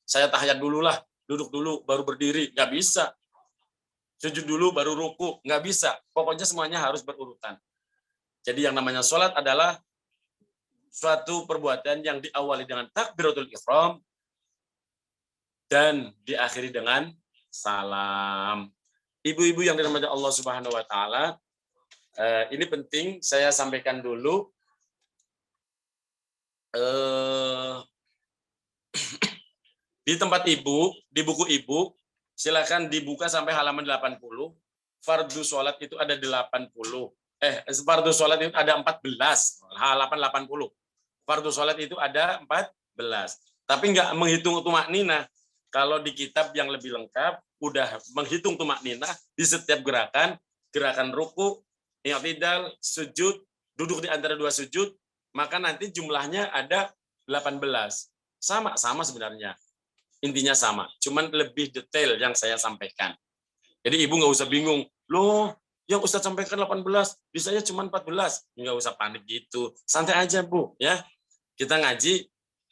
saya tahiyat dulu lah, duduk dulu, baru berdiri. Nggak bisa. Sujud dulu, baru ruku. Nggak bisa. Pokoknya semuanya harus berurutan. Jadi yang namanya sholat adalah suatu perbuatan yang diawali dengan takbiratul ihram dan diakhiri dengan salam. Ibu-ibu yang dirahmati Allah Subhanahu wa taala, ini penting saya sampaikan dulu. Di tempat ibu, di buku ibu, silakan dibuka sampai halaman 80. Fardu sholat itu ada 80. Fardu sholat itu ada 14. Halaman 80. Fardu sholat itu ada 14. Tapi nggak menghitung tumakninah. Kalau di kitab yang lebih lengkap, udah menghitung tumakninah di setiap gerakan, gerakan ruku, i'tidal, sujud, duduk di antara dua sujud, maka nanti jumlahnya ada 18. Sama sebenarnya. Intinya sama, cuman lebih detail yang saya sampaikan. Jadi ibu nggak usah bingung, loh yang Ustadz sampaikan 18, bisanya cuma 14. Nggak usah panik gitu, santai aja Bu. Ya, kita ngaji,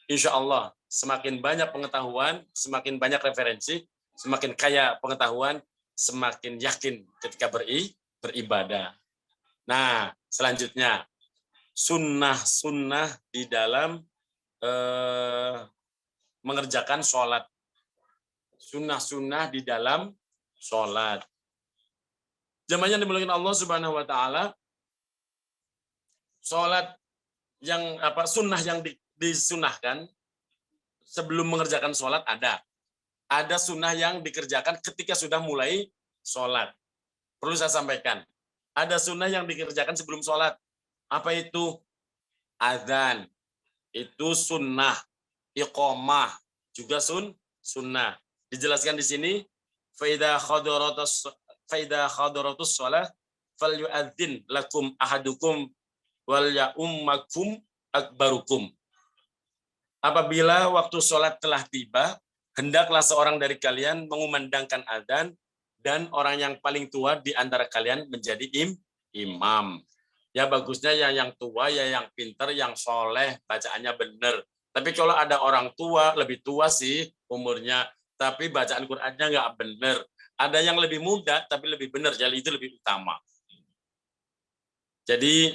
insya Allah semakin banyak pengetahuan, semakin banyak referensi, semakin kaya pengetahuan, semakin yakin ketika beribadah. Nah, selanjutnya, sunnah di dalam mengerjakan sholat. Sunnah di dalam sholat. Jamaah yang dimuliakan Allah Subhanahu wa taala, sholat yang sunnah yang disunahkan sebelum mengerjakan sholat ada. Ada sunnah yang dikerjakan ketika sudah mulai sholat. Perlu saya sampaikan. Ada sunnah yang dikerjakan sebelum sholat. Apa itu? Adzan. Itu sunnah. Iqamah juga sunnah. Dijelaskan di sini, faida khadaratus shalah falyu'adzin lakum ahadukum wal ya'ummakum akbarukum. Apabila waktu sholat telah tiba, hendaklah seorang dari kalian mengumandangkan adzan dan orang yang paling tua di antara kalian menjadi imam. Ya bagusnya yang tua, ya yang pintar, yang soleh, bacaannya benar. Tapi kalau ada orang tua, lebih tua sih umurnya, tapi bacaan Qur'annya nggak benar. Ada yang lebih muda, tapi lebih benar, jadi itu lebih utama. Jadi,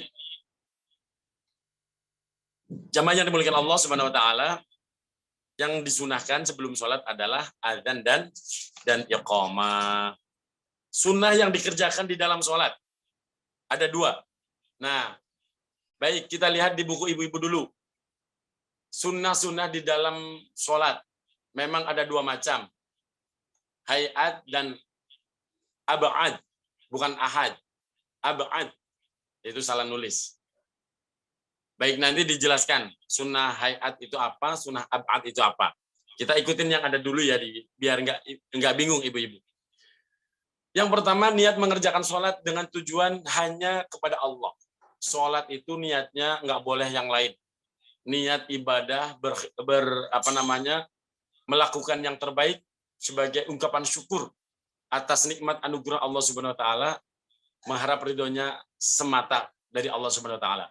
jamaah yang dimuliakan Allah Subhanahu wa taala, yang disunahkan sebelum sholat adalah adzan dan iqamah. Sunnah yang dikerjakan di dalam sholat ada 2. Nah, baik kita lihat di buku ibu-ibu dulu. Sunnah di dalam sholat memang ada 2 macam. Hayat dan ab'ad, bukan ahad. Ab'ad, itu salah nulis. Baik, nanti dijelaskan sunnah hayat itu apa, sunnah ab'ad itu apa. Kita ikutin yang ada dulu ya, biar nggak bingung ibu-ibu. Yang pertama, niat mengerjakan sholat dengan tujuan hanya kepada Allah. Sholat itu niatnya nggak boleh yang lain. Niat ibadah melakukan yang terbaik sebagai ungkapan syukur atas nikmat anugerah Allah Subhanahu wa taala, mengharap ridhonya semata dari Allah Subhanahu wa taala.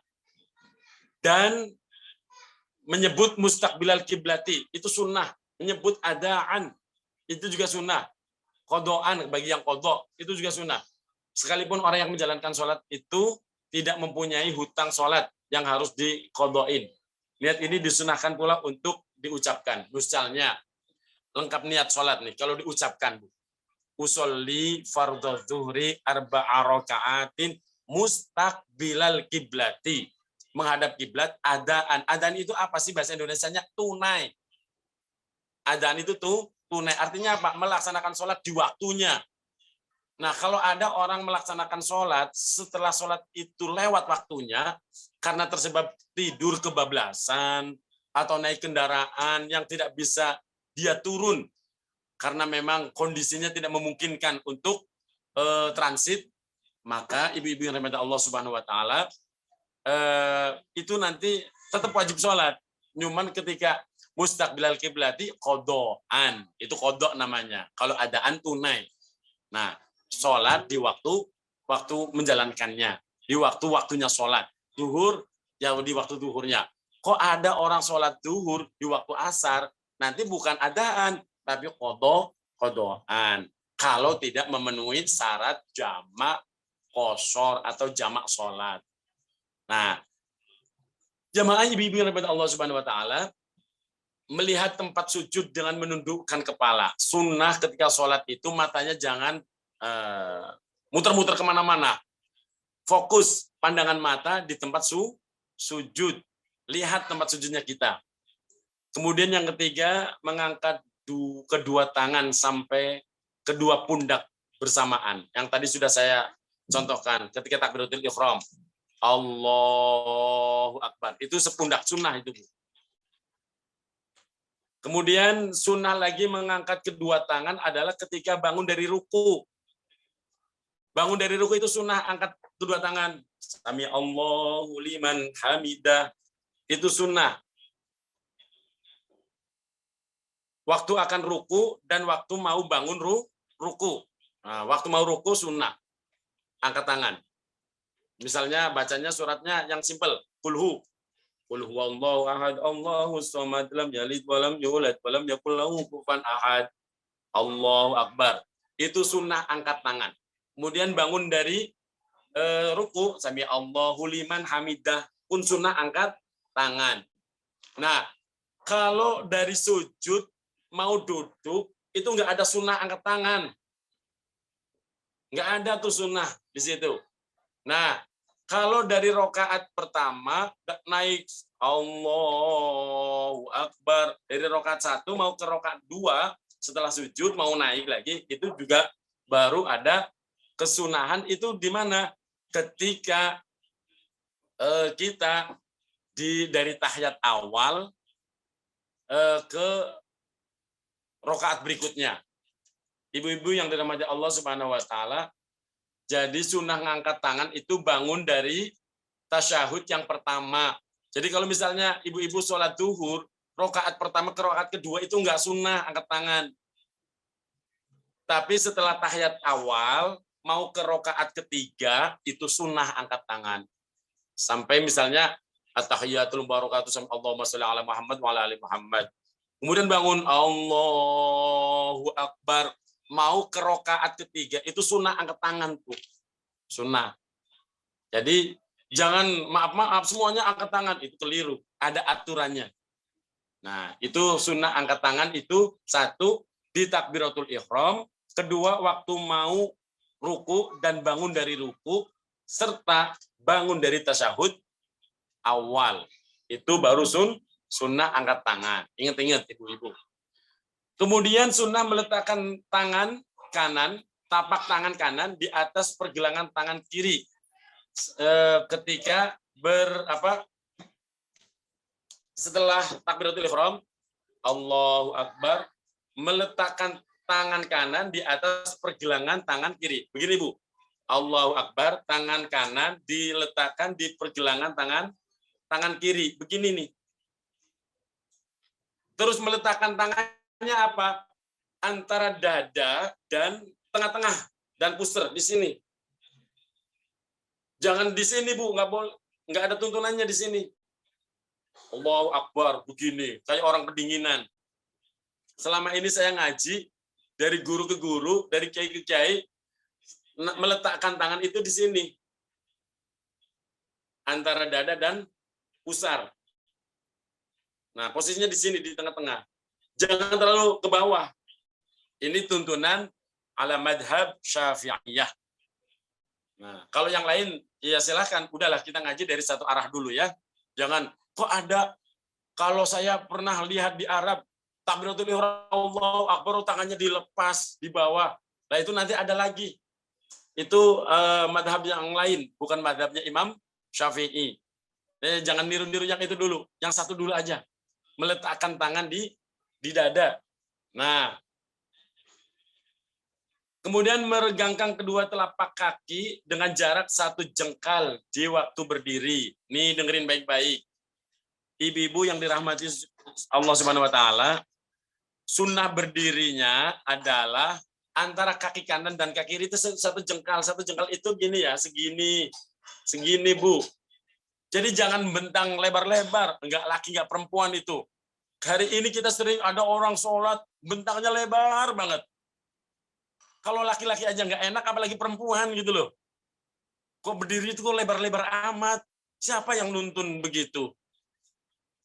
Dan menyebut mustaqbilal kiblati itu sunnah, menyebut adaan itu juga sunnah. Qodoan bagi yang qodho itu juga sunnah. Sekalipun orang yang menjalankan sholat itu tidak mempunyai hutang sholat yang harus diqodhoin. Niat ini disunahkan pula untuk diucapkan. Misalnya, lengkap niat sholat nih, kalau diucapkan. Usolli fardhu zuhri arba'a raka'atin mustaqbilal kiblati. Menghadap kiblat, adaan. Adaan itu apa sih bahasa Indonesianya? Tunai. Adaan itu tunai. Artinya apa? Melaksanakan sholat di waktunya. Nah, kalau ada orang melaksanakan sholat, setelah sholat itu lewat waktunya, karena tersebab tidur kebablasan, atau naik kendaraan yang tidak bisa dia turun karena memang kondisinya tidak memungkinkan untuk transit, maka ibu-ibu yang dirahmati Allah Subhanahu wa taala itu nanti tetap wajib sholat. Cuman ketika mustaqbilal kiblati qadaan, itu qada namanya. Kalau adaan tunai. Nah, sholat di waktu menjalankannya, di waktunya sholat. Zuhur ya di waktu zuhurnya. Kok ada orang sholat zuhur di waktu asar, nanti bukan adaan, tapi qadaan. Kalau tidak memenuhi syarat jamak qosor atau jamak sholat. Nah, jamaah ibu-ibu yang dirahmati Allah Subhanahu wa taala, melihat tempat sujud dengan menundukkan kepala. Sunnah ketika sholat itu matanya jangan muter-muter kemana-mana. Fokus pandangan mata di tempat sujud. Lihat tempat sujudnya kita. Kemudian yang ketiga, mengangkat kedua tangan sampai kedua pundak bersamaan. Yang tadi sudah saya contohkan ketika takbiratul ihram. Allahu Akbar. Itu sepundak sunnah itu. Kemudian sunnah lagi mengangkat kedua tangan adalah ketika bangun dari ruku. Bangun dari ruku itu sunnah angkat kedua tangan. Sami Allahu liman hamidah. Itu sunnah. Waktu akan ruku dan waktu mau bangun ruku. Nah, waktu mau ruku sunnah. Angkat tangan. Misalnya bacanya suratnya yang simpel. Qul huwallahu ahad, Allahus samad, lam yalid wa lam yulad wa lam yakul lahu kufuwan ahad. Allahu Akbar. Itu sunnah angkat tangan. Kemudian bangun dari ruku, sami Allahu liman hamidah, pun sunnah angkat tangan. Nah, kalau dari sujud mau duduk, itu nggak ada sunnah angkat tangan. Nggak ada tuh sunnah di situ. Nah, kalau dari rokaat pertama naik Allahu Akbar, dari rokaat 1 mau ke rokaat 2 setelah sujud mau naik lagi, itu juga baru ada kesunahan. Itu di mana? Ketika kita dari tahiyat awal ke rokaat berikutnya. Ibu-ibu yang dirahmati Allah Subhanahu wa taala, jadi sunnah ngangkat tangan itu bangun dari tasyahud yang pertama. Jadi kalau misalnya ibu-ibu sholat zuhur, rokaat pertama ke rokaat kedua itu enggak sunnah angkat tangan. Tapi setelah tahiyat awal, mau ke rokaat ketiga, itu sunnah angkat tangan. Sampai misalnya, at-tahiyatul barakatuh sama Allahumma sholli ala Muhammad wa ala ali Muhammad. Kemudian bangun Allahu Akbar. Mau ke rokaat ketiga, itu sunnah angkat tangan tuh. Sunnah. Jadi jangan maaf semuanya angkat tangan, itu keliru. Ada aturannya. Nah, itu sunnah angkat tangan itu 1 di takbiratul ihram, 2 waktu mau ruku dan bangun dari ruku, serta bangun dari tasyahud awal. Itu baru sunnah angkat tangan. Ingat-ingat ibu-ibu. Kemudian sunnah meletakkan tangan kanan, tapak tangan kanan di atas pergelangan tangan kiri ketika setelah takbiratul ihram, Allahu Akbar, meletakkan tangan kanan di atas pergelangan tangan kiri. Begini Bu, Allahu Akbar, tangan kanan diletakkan di pergelangan tangan kiri. Begini nih. Terus meletakkan tangannya apa? Antara dada dan tengah-tengah dan puster di sini. Jangan di sini Bu, nggak boleh, nggak ada tuntunannya di sini. Allahu Akbar begini, kayak orang kedinginan. Selama ini saya ngaji dari guru ke guru, dari kiai ke kiai, meletakkan tangan itu di sini. Antara dada dan pusar. Nah, posisinya di sini di tengah-tengah. Jangan terlalu ke bawah. Ini tuntunan ala madhab Syafi'iyah. Nah, kalau yang lain, ya silahkan. Udahlah, kita ngaji dari satu arah dulu ya. Jangan, kok ada, kalau saya pernah lihat di Arab, takbiratul ihram Allahu Akbar, tangannya dilepas di bawah. Nah, itu nanti ada lagi. Itu madhab yang lain, bukan madhabnya Imam Syafi'i. Jangan niru-niru yang itu dulu. Yang satu dulu aja. Meletakkan tangan di dada. Nah, kemudian meregangkan kedua telapak kaki dengan jarak 1 jengkal di waktu berdiri. Nih dengerin baik-baik. Ibu-ibu yang dirahmati Allah Subhanahu wa taala, sunnah berdirinya adalah antara kaki kanan dan kaki kiri itu 1 jengkal. 1 jengkal itu gini ya, segini. Segini, Bu. Jadi jangan bentang lebar-lebar, enggak laki enggak perempuan itu. Hari ini kita sering ada orang sholat bentangnya lebar banget. Kalau laki-laki aja enggak enak, apalagi perempuan gitu loh. Kok berdiri itu kok lebar-lebar amat? Siapa yang nuntun begitu?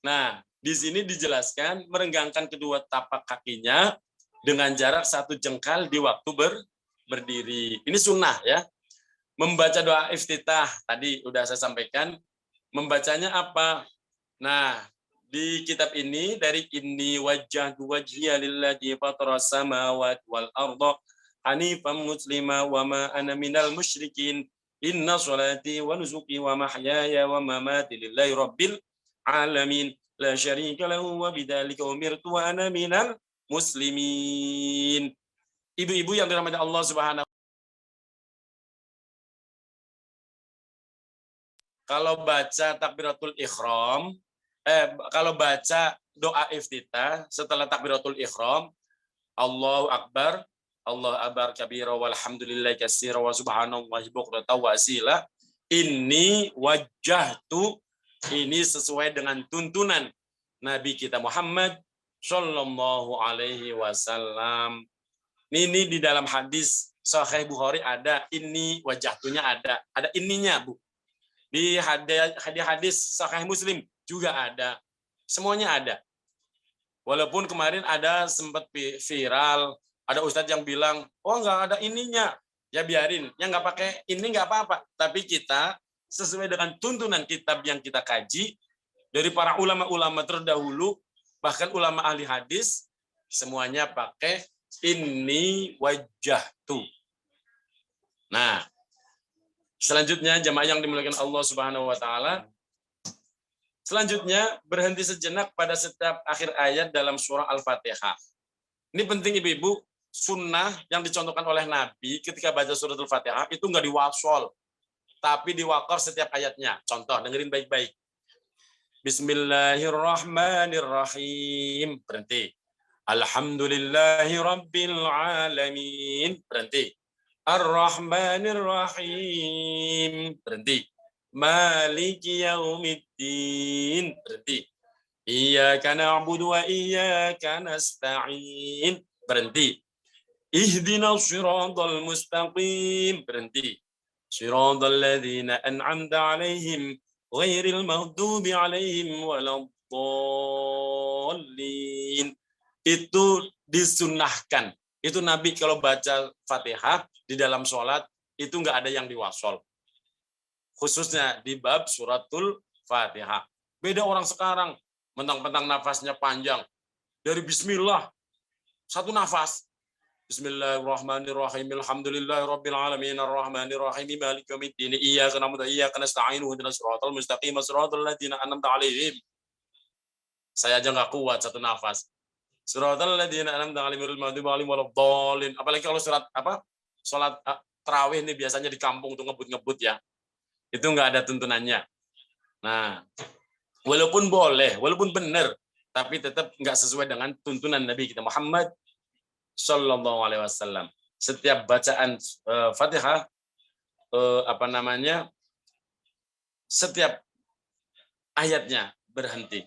Nah, di sini dijelaskan merenggangkan kedua tapak kakinya dengan jarak 1 jengkal di waktu berdiri. Ini sunnah ya. Membaca doa iftitah tadi udah saya sampaikan. Membacanya apa? Nah, di kitab ini dari inni wajjahtu wajhiya lillazi fataras samawati wal arda hanifan muslima wa ma ana minal musyrikin inna sholati wa nusuki wa mahyaya wa mamati lillahi rabbil alamin la syarika lahu wa bidzalika umirtu wa ana minal muslimin. Ibu-ibu yang dirahmati Allah Subhanahu. Kalau baca takbiratul ihram, kalau baca doa iftitah setelah takbiratul ihram, Allahu akbar kabira walhamdulillahi katsira wa subhanallahi bukratan wa asila. Ini wajjahtu, ini sesuai dengan tuntunan Nabi kita Muhammad sallallahu alaihi wasallam. Ini di dalam hadis Sahih Bukhari ada ini wajjahtunya ada ininya, Bu. Di hadis Sahih Muslim juga ada. Semuanya ada. Walaupun kemarin ada sempat viral, ada ustadz yang bilang, oh nggak ada ininya. Ya biarin, yang nggak pakai ini nggak apa-apa. Tapi kita sesuai dengan tuntunan kitab yang kita kaji, dari para ulama-ulama terdahulu, bahkan ulama ahli hadis, semuanya pakai ini wajjahtu. Nah, selanjutnya jemaah yang dimuliakan Allah Subhanahu wa taala, selanjutnya berhenti sejenak pada setiap akhir ayat dalam surah Al-Fatihah. Ini penting ibu-ibu, sunnah yang dicontohkan oleh Nabi ketika baca surah Al-Fatihah itu enggak diwasol, tapi diwakor setiap ayatnya. Contoh, dengerin baik-baik. Bismillahirrahmanirrahim, berhenti. Alhamdulillahirabbil alamin, berhenti. Ar-Rahmanir-Rahim, berhenti. Maliki yaumiddin, berhenti. Iyyaka na'budu wa iyyaka nasta'in, berhenti. Ihdinas siratal mustaqim, berhenti. Siratal ladzina an'amta 'alaihim ghairil maghdubi 'alaihim waladdallin. Itu disunnahkan. Itu Nabi kalau baca Fatihah di dalam sholat, itu nggak ada yang diwasol. Khususnya di bab suratul Fatihah. Beda orang sekarang, mentang-mentang nafasnya panjang. Dari bismillah, 1 nafas. Bismillahirrahmanirrahim, alhamdulillahirabbil alamin, arrahmanirrahim, maliki yaumiddin, iyyaka na'budu wa iyyaka nasta'in, ihdinas siratal mustaqim, siratal ladzina an'amta 'alaihim. Saya aja nggak kuat 1 nafas. Siratal ladzina an'amta 'alaihim ghairil maghdubi 'alaihim waladdallin. Apalagi kalau salat tarawih nih biasanya di kampung tuh ngebut-ngebut ya. Itu nggak ada tuntunannya. Nah, walaupun boleh, walaupun benar, tapi tetap nggak sesuai dengan tuntunan Nabi kita Muhammad sallallahu alaihi wasallam. Setiap bacaan Fatihah setiap ayatnya berhenti.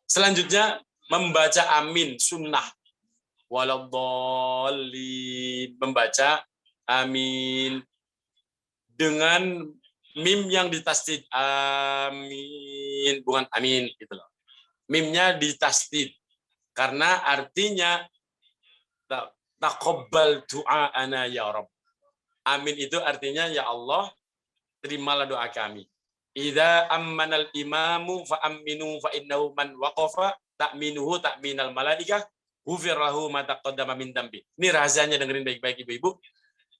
Selanjutnya membaca amin sunnah. Waladdallin, membaca amin dengan mim yang ditasdid, amin, bukan amin gitu loh. Mimnya ditasdid karena artinya taqabbal du'ana ya Rabb. Amin itu artinya ya Allah, terimalah doa kami. Idza ammanal imamu fa aminu fa innahu man waqafa ta'minuhu ta'minal malaikah ghufirlahu ma taqaddama min dambi. Ini rahasianya, dengerin baik-baik ibu-ibu.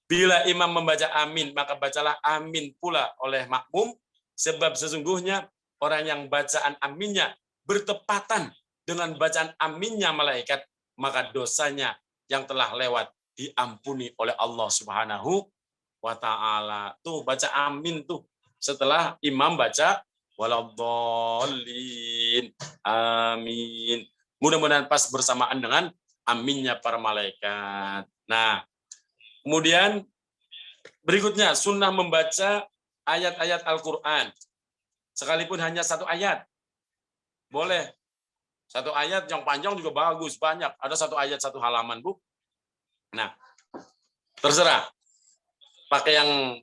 Bila imam membaca amin, maka bacalah amin pula oleh makmum, sebab sesungguhnya orang yang bacaan aminnya bertepatan dengan dengan bacaan aminnya malaikat, maka dosanya yang telah lewat diampuni oleh Allah Subhanahu wa ta'ala. Tuh baca amin tuh setelah imam baca waladhdallin. Amin. Mudah-mudahan pas bersamaan dengan aminnya para malaikat. Nah, kemudian berikutnya sunnah membaca ayat-ayat Al-Qur'an. Sekalipun hanya satu ayat. Boleh. Satu ayat yang panjang juga bagus, banyak. Ada satu ayat satu halaman, Bu. Nah, terserah. Pakai yang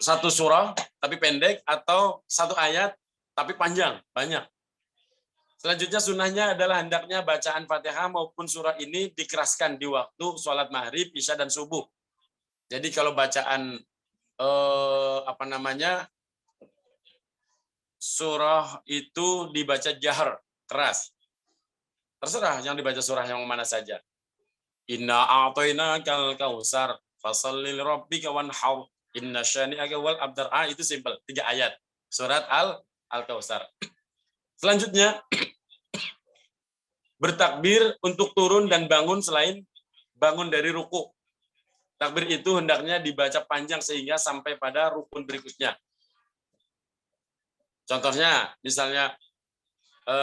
satu surah tapi pendek atau satu ayat tapi panjang, banyak. Selanjutnya sunnahnya adalah hendaknya bacaan Fatihah maupun surah ini dikeraskan di waktu sholat maghrib, isya dan subuh. Jadi kalau bacaan surah itu dibaca jahar, keras. Terserah yang dibaca surah yang mana saja. Inna a'tainakal kautsar fasholli lirabbika wanhar inna syani'aka wal abtar. Itu simpel, 3 ayat. Surat Al-Kautsar. Selanjutnya bertakbir untuk turun dan bangun selain bangun dari ruku. Takbir itu hendaknya dibaca panjang sehingga sampai pada rukun berikutnya. Contohnya, misalnya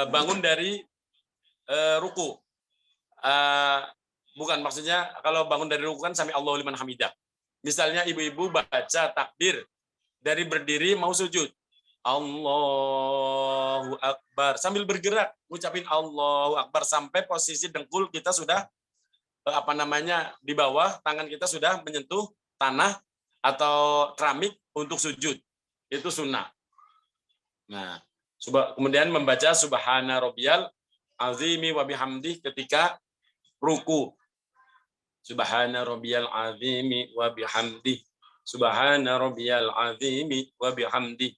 bangun dari ruku. Bukan, maksudnya kalau bangun dari ruku kan sami Allahu liman hamidah. Misalnya ibu-ibu baca takbir dari berdiri mau sujud. Allahu Akbar. Sambil bergerak, ngucapin Allahu Akbar sampai posisi dengkul kita sudah di bawah, tangan kita sudah menyentuh tanah atau keramik untuk sujud. Itu sunnah. Nah, kemudian membaca Subhana Rabbiyal Azimi wa bihamdih ketika ruku. Subhana Rabbiyal Azimi wa bihamdih. Subhana Rabbiyal Azimi wa bihamdih.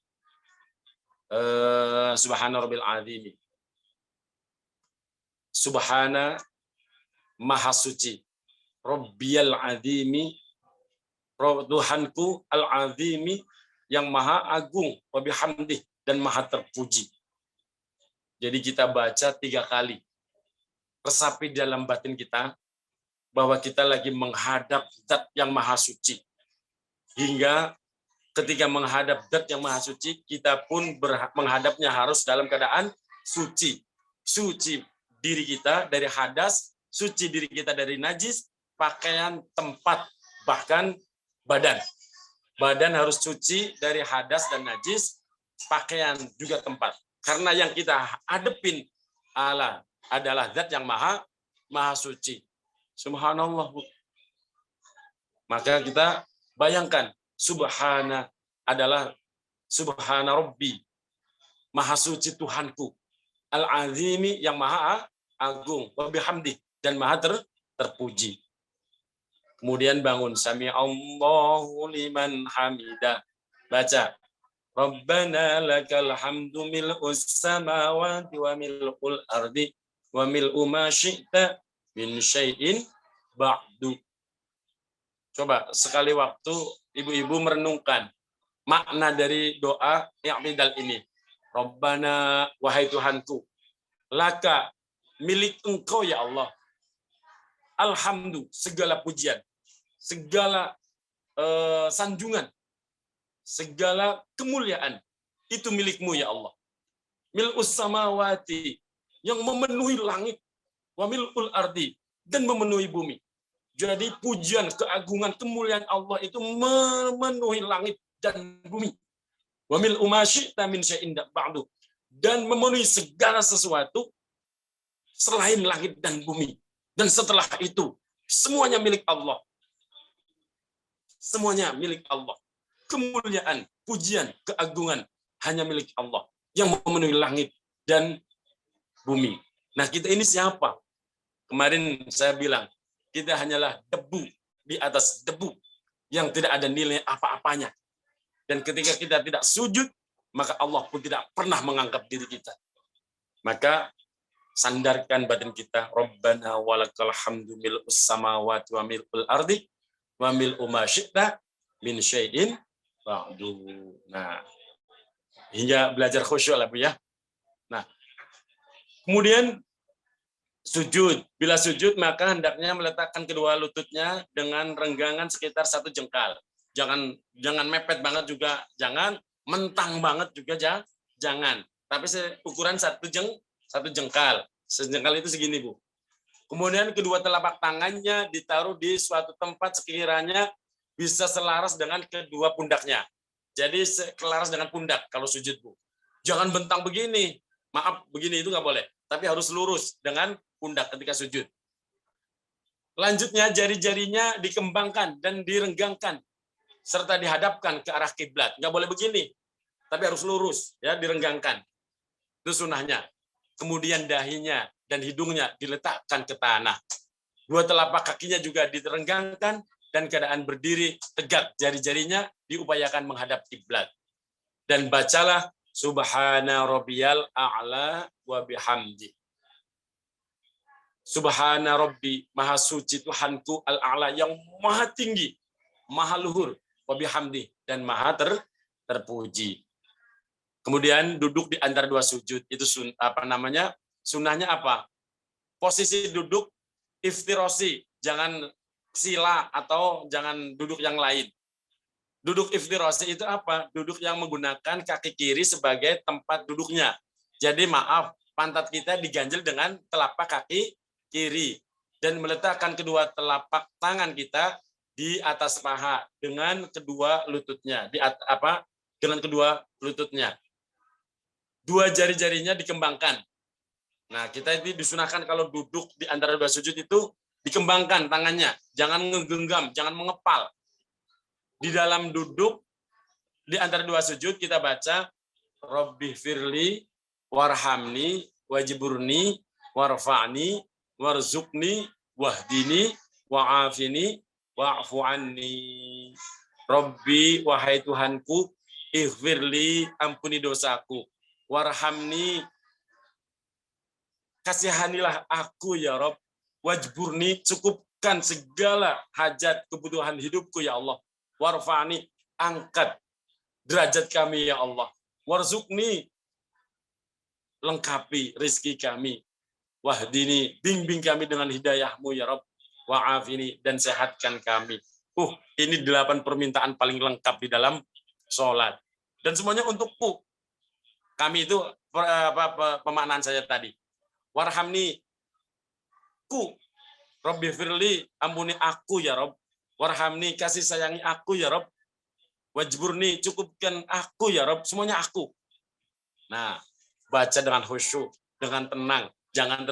Subhana Rabbil Azimi. Subhana Maha Suci. Rabbiyal Azimi. Tuhanku Al-Azimi yang Maha Agung. Wa bihamdih. Dan Maha Terpuji. Jadi kita baca 3 kali. Resapi dalam batin kita bahwa kita lagi menghadap Zat yang Maha Suci. Hingga ketika menghadap Zat yang Maha Suci, kita pun menghadapnya harus dalam keadaan suci. Suci diri kita dari hadas, suci diri kita dari najis, pakaian, tempat, bahkan badan. Badan harus suci dari hadas dan najis, pakaian juga tempat. Karena yang kita hadepin adalah Zat yang Maha Suci. Subhanallah, Bu. Maka kita bayangkan, Subhana adalah Subhana Rabbi, Maha Suci Tuhanku, Al-Azimi yang Maha Agung, wa bihamdih dan Maha Terpuji. Kemudian bangun, Sami Allahu liman hamidah. Baca, Rabbana lakal hamdu mil'us samawati wa mil'ul ardi wa mil'u ma syi'ta min syai'in ba'du. Coba sekali waktu ibu-ibu merenungkan makna dari doa i'tidal ini. Rabbana, wahai Tuhanku, laka, milik Engkau ya Allah. Alhamdu, segala pujian, segala sanjungan, segala kemuliaan itu milikmu ya Allah. Mil'us samawati, yang memenuhi langit, wa mil'ul ardi, dan memenuhi bumi. Jadi pujian, keagungan, kemuliaan Allah itu memenuhi langit dan bumi. Wa mil'u ma syi'ta min syai'in ba'du, dan memenuhi segala sesuatu selain langit dan bumi. Dan setelah itu semuanya milik Allah. Semuanya milik Allah. Kemuliaan, pujian, keagungan hanya milik Allah yang memenuhi langit dan bumi. Nah, kita ini siapa? Kemarin saya bilang, kita hanyalah debu di atas debu yang tidak ada nilai apa-apanya. Dan ketika kita tidak sujud, maka Allah pun tidak pernah mengangkat diri kita. Maka sandarkan badan kita, Rabbana walakal hamdu mil'us samawati wa mil'ul ardi wa mil'u ma syi'ta min syai'in ba'du. Nah, hingga belajar khusyuk lah, Bu ya. Nah, kemudian Sujud. Bila sujud, maka hendaknya meletakkan kedua lututnya dengan renggangan sekitar 1 jengkal. Jangan mepet banget juga, jangan mentang banget juga, jangan. Tapi ukuran 1 jengkal. Sejengkal itu segini, Bu. Kemudian kedua telapak tangannya ditaruh di suatu tempat sekiranya bisa selaras dengan kedua pundaknya. Jadi selaras dengan pundak kalau sujud, Bu. Jangan bentang begini. Maaf, begini itu nggak boleh. Tapi harus lurus dengan pundak ketika sujud. Lanjutnya jari-jarinya dikembangkan dan direnggangkan serta dihadapkan ke arah kiblat. Nggak boleh begini, tapi harus lurus, ya, direnggangkan. Itu sunahnya. Kemudian dahinya dan hidungnya diletakkan ke tanah. Dua telapak kakinya juga direnggangkan dan keadaan berdiri tegak. Jari-jarinya diupayakan menghadap kiblat. Dan bacalah Subhana rabbiyal a'la wa bihamdi. Subhana Rabbi, maha suci Tuhanku al-a'la yang maha tinggi, maha luhur, wa bihamdi, dan maha terpuji. Kemudian duduk di antara dua sujud, itu sunahnya apa? Posisi duduk iftirosi, jangan sila atau jangan duduk yang lain. Duduk iftirosi itu apa? Duduk yang menggunakan kaki kiri sebagai tempat duduknya. Jadi maaf, pantat kita diganjel dengan telapak kaki kiri dan meletakkan kedua telapak tangan kita di atas paha dengan kedua lututnya, dengan kedua lututnya. Dua jari-jarinya dikembangkan. Nah, kita ini disunahkan kalau duduk di antara dua sujud itu dikembangkan tangannya, jangan ngegenggam, jangan mengepal. Di dalam duduk di antara dua sujud kita baca Rabbi firli warhamni wajburni warfa'ni warzuqni wahdini wa'afini wa'fu anni. Rabbi, wahai Tuhanku, ighfirli, ampuni dosaku, warhamni, kasihanilah aku ya Rabb, wajburni, cukupkan segala hajat kebutuhan hidupku ya Allah, warfa'ni, angkat derajat kami ya Allah, warzuqni, lengkapi rezeki kami, wahdini, bimbing kami dengan hidayahmu ya Rabb, wa'afini, dan sehatkan kami. Ini 8 permintaan paling lengkap di dalam sholat. Dan semuanya untukku. Kami itu pemaknaan saya tadi. Warhamni, ku, Rabbi firli, ampuni aku ya Rabb. Warhamni, kasih sayangi aku ya Rabb. Wajburni, cukupkan aku ya Rabb. Semuanya aku. Nah, baca dengan khusyuk, dengan tenang. Jangan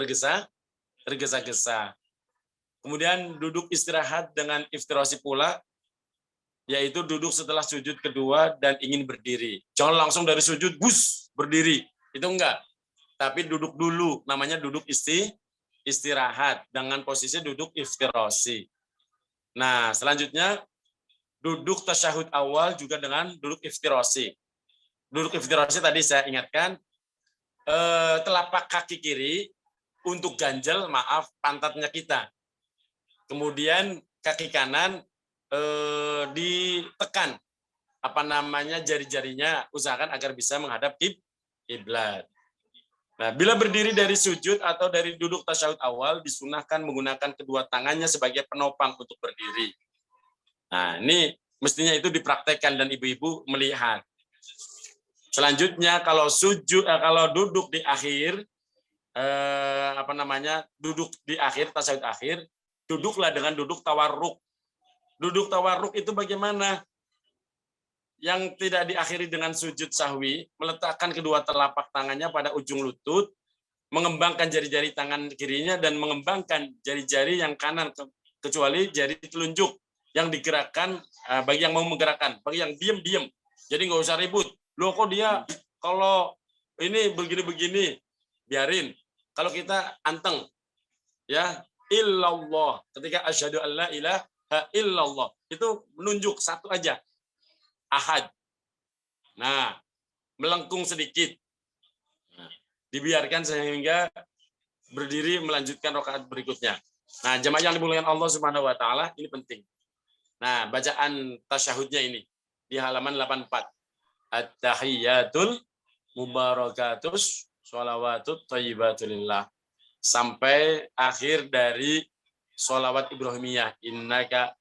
tergesa-gesa. Kemudian duduk istirahat dengan iftirasi pula, yaitu duduk setelah sujud kedua dan ingin berdiri. Jangan langsung dari sujud, berdiri. Itu enggak. Tapi duduk dulu, namanya duduk istirahat dengan posisi duduk iftirasi. Nah, selanjutnya duduk tasyahud awal juga dengan duduk iftirasi. Duduk iftirasi tadi saya ingatkan, telapak kaki kiri untuk ganjel, pantatnya kita. Kemudian kaki kanan ditekan jari-jarinya, usahakan agar bisa menghadap kiblat. Nah, bila berdiri dari sujud atau dari duduk tasyahud awal, disunahkan menggunakan kedua tangannya sebagai penopang untuk berdiri. Nah, ini mestinya itu dipraktekkan dan ibu-ibu melihat. Selanjutnya kalau duduk di akhir duduk di akhir tasyahud akhir, duduklah dengan duduk tawarruk. Duduk tawarruk itu bagaimana? Yang tidak diakhiri dengan sujud sahwi, meletakkan kedua telapak tangannya pada ujung lutut, mengembangkan jari-jari tangan kirinya dan mengembangkan jari-jari yang kanan, kecuali jari telunjuk yang digerakkan bagi yang mau menggerakkan, bagi yang diam-diam. Jadi nggak usah ribut. Loh kok dia kalau ini begini-begini, biarin. Kalau kita anteng, ya, illallah. Ketika asyhadu an la ilaha illallah, itu menunjuk satu aja. Ahad. Nah, melengkung sedikit. Nah, dibiarkan sehingga berdiri melanjutkan rakaat berikutnya. Nah, jemaah yang dimuliakan Allah Subhanahu wa taala, ini penting. Nah, bacaan tasyahudnya ini di halaman 84. At-tahiyyatul mubarakatus sholawatut thayyibatulillah. sampai akhir dari sholawat Ibrahimiyah. Innaka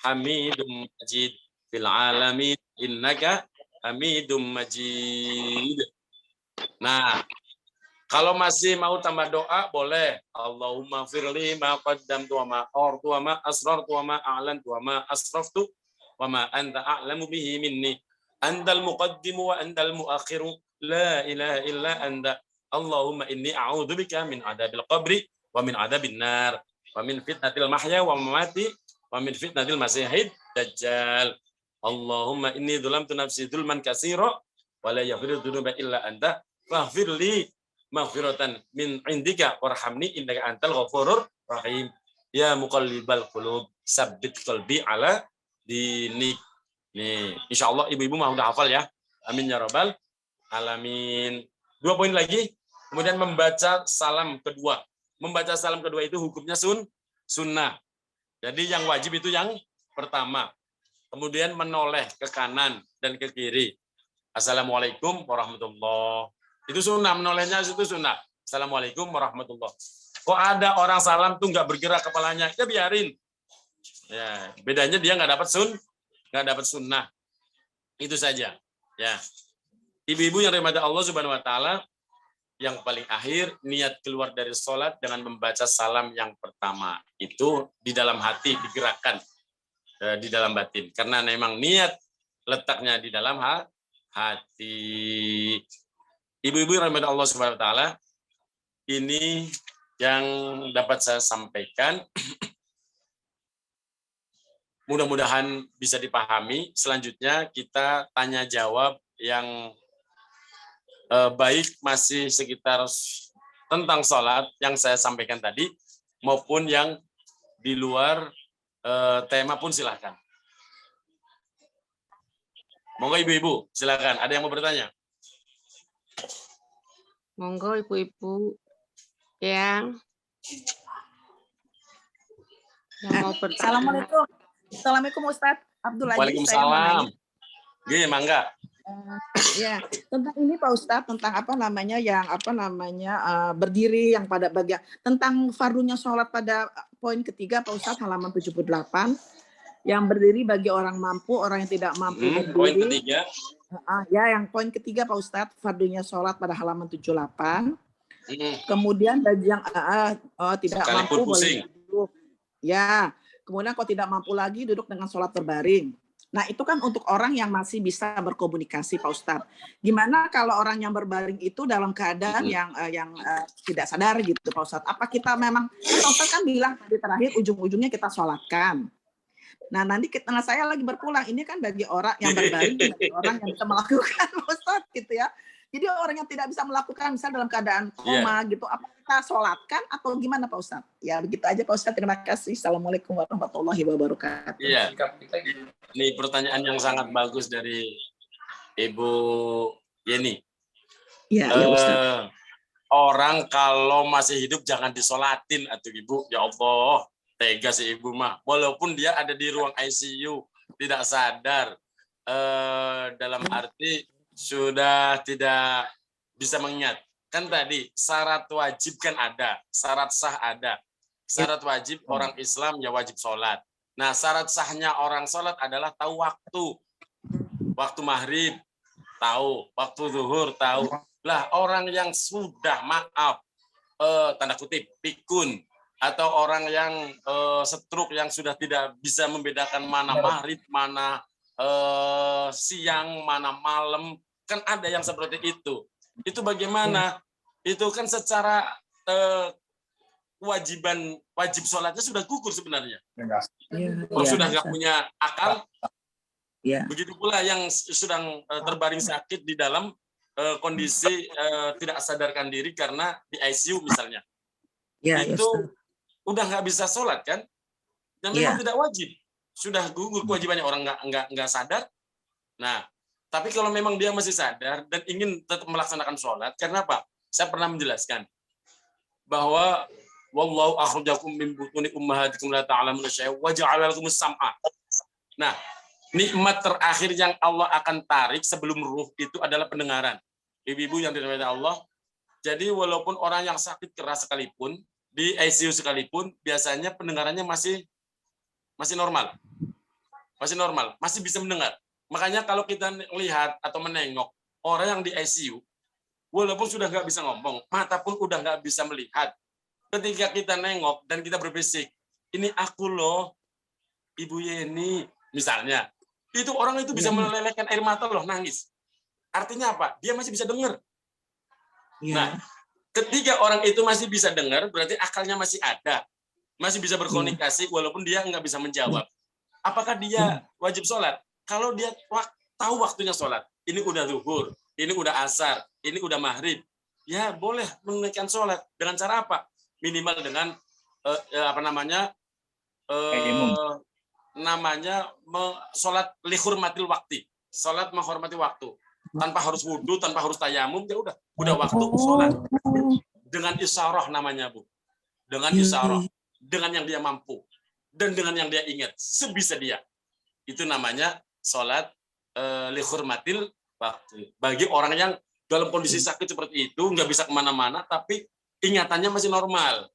hamidum majid fil alamin, innaka hamidum majid. Nah, kalau masih mau tambah doa boleh. Allahumma firli ma qaddamtu wa ma artu wa ma asrartu wa ma a'lantu wa ma asraftu wa ma anta a'lamu bihi minni. Antal muqaddimu wa antal muakhiru. La ilaha illa anta. Allahumma inni a'udzubika min adabil qabri wa min adabil nar wa min fitnatil mahya wa mamati wa min fitnatil masihid dajjal. Allahumma inni dzulamtu nafsi dzulman katsira wa la yaghfiru dzunuba illa anta faghfirli maghfiratan min indika warhamni innaka antal ghafurur rahim. Ya muqallibal qulub sabbit qalbi ala dinik. Nih, insyaallah ibu-ibu mah udah hafal ya. Amin ya rabbal alamin. 2 poin lagi. Kemudian membaca salam kedua. Membaca salam kedua itu hukumnya sunnah. Jadi yang wajib itu yang pertama. Kemudian menoleh ke kanan dan ke kiri. Assalamualaikum warahmatullahi. Itu sunnah, menolehnya itu sunnah. Assalamualaikum warahmatullahi. Kok ada orang salam tuh nggak bergerak kepalanya? Ya biarin. Ya, bedanya dia nggak dapat sunnah. Itu saja. Ya. Ibu-ibu yang dirahmati Allah Subhanahu wa taala, yang paling akhir niat keluar dari sholat dengan membaca salam yang pertama itu di dalam hati digerakkan, di dalam batin, karena memang niat letaknya di dalam hati. Ibu-ibu yang dirahmati Allah Subhanahu wa taala, ini yang dapat saya sampaikan. Mudah-mudahan bisa dipahami. Selanjutnya kita tanya jawab yang baik masih sekitar tentang sholat yang saya sampaikan tadi, maupun yang di luar tema pun silakan. Monggo ibu-ibu, silakan. Ada yang mau bertanya? Monggo ibu-ibu yang mau bertanya. Assalamualaikum. Assalamualaikum Ustadz Abdul Aziz. Waalaikumsalam. Gini, mangga. Ya, tentang ini Pak Ustadz, tentang berdiri yang pada bagian tentang fardunya sholat pada poin ketiga Pak Ustadz halaman 78, yang berdiri bagi orang mampu, orang yang tidak mampu berdiri. Poin ketiga. Ya, yang poin ketiga Pak Ustadz, fardunya sholat pada halaman 78. Kemudian bagi yang tidak mampu boleh duduk. Ya, kemudian kalau tidak mampu lagi duduk dengan sholat berbaring. Nah, itu kan untuk orang yang masih bisa berkomunikasi, Pak Ustadz. Gimana kalau orang yang berbaring itu dalam keadaan yang tidak sadar gitu, Pak Ustadz? Apa kita memang, Pak Ustadz kan bilang tadi terakhir ujung-ujungnya kita sholatkan. Nah, nanti saya lagi berpulang, ini kan bagi orang yang berbaring, bagi orang yang bisa melakukan, Pak Ustadz, gitu ya. Jadi orang yang tidak bisa melakukan, misalnya dalam keadaan koma gitu, apa kita sholatkan atau gimana Pak Ustadz? Ya begitu aja Pak Ustadz, terima kasih. Assalamualaikum warahmatullahi wabarakatuh. Iya, ini pertanyaan yang sangat bagus dari Ibu Yeni. Iya, Ustadz. Orang kalau masih hidup jangan disolatin atau Ibu, ya Allah, tega sih Ibu mah. Walaupun dia ada di ruang ICU, tidak sadar, dalam arti sudah tidak bisa mengingat. Kan tadi syarat wajib kan ada, syarat sah ada. Syarat wajib orang Islam ya wajib sholat. Nah, syarat sahnya orang sholat adalah tahu waktu. Waktu maghrib tahu, waktu zuhur tahu. Lah orang yang sudah tanda kutip pikun, atau orang yang stroke yang sudah tidak bisa membedakan mana maghrib, mana siang, mana malam, kan ada yang seperti itu. Itu bagaimana? Itu kan secara wajib sholatnya sudah gugur sebenarnya. Sudah nggak punya akal. Begitu pula yang sedang terbaring sakit di dalam kondisi tidak sadarkan diri karena di ICU misalnya. Itu udah nggak bisa sholat kan? Dan memang tidak wajib. Sudah gugur kewajibannya, orang nggak sadar. Nah, tapi kalau memang dia masih sadar dan ingin tetap melaksanakan sholat, karena apa? Saya pernah menjelaskan bahwa wallahu akhrajakum min butuni ummahatikum la ta'lamuna syai'an wa ja'ala lakumus sam'a. Nah, nikmat terakhir yang Allah akan tarik sebelum ruh itu adalah pendengaran. Ibu-ibu yang dirahmati Allah, Jadi walaupun orang yang sakit keras sekalipun, di ICU sekalipun, biasanya pendengarannya masih normal. Masih normal, masih bisa mendengar. Makanya kalau kita lihat atau menengok orang yang di ICU, walaupun sudah nggak bisa ngomong, mata pun udah nggak bisa melihat. Ketika kita nengok dan kita berbisik, ini aku loh, Ibu Yeni, misalnya. Itu orang itu bisa melelehkan air mata loh, nangis. Artinya apa? Dia masih bisa dengar. Nah, ketika orang itu masih bisa dengar, berarti akalnya masih ada. Masih bisa berkomunikasi, walaupun dia nggak bisa menjawab. Apakah dia wajib sholat? Kalau dia tahu waktunya sholat, ini udah zuhur, ini udah asar, ini udah maghrib, ya boleh menunaikan sholat. Dengan cara apa? Minimal dengan sholat lihurmatil waktu, sholat menghormati waktu, tanpa harus wudhu, tanpa harus tayamum, ya udah waktu sholat. Dengan isyarah namanya, Bu. Dengan isyarah, dengan yang dia mampu, dan dengan yang dia ingat, sebisa dia. Itu namanya sholat lihurmatil waktu. Bagi orang yang dalam kondisi sakit seperti itu, nggak bisa kemana-mana, tapi ingatannya masih normal.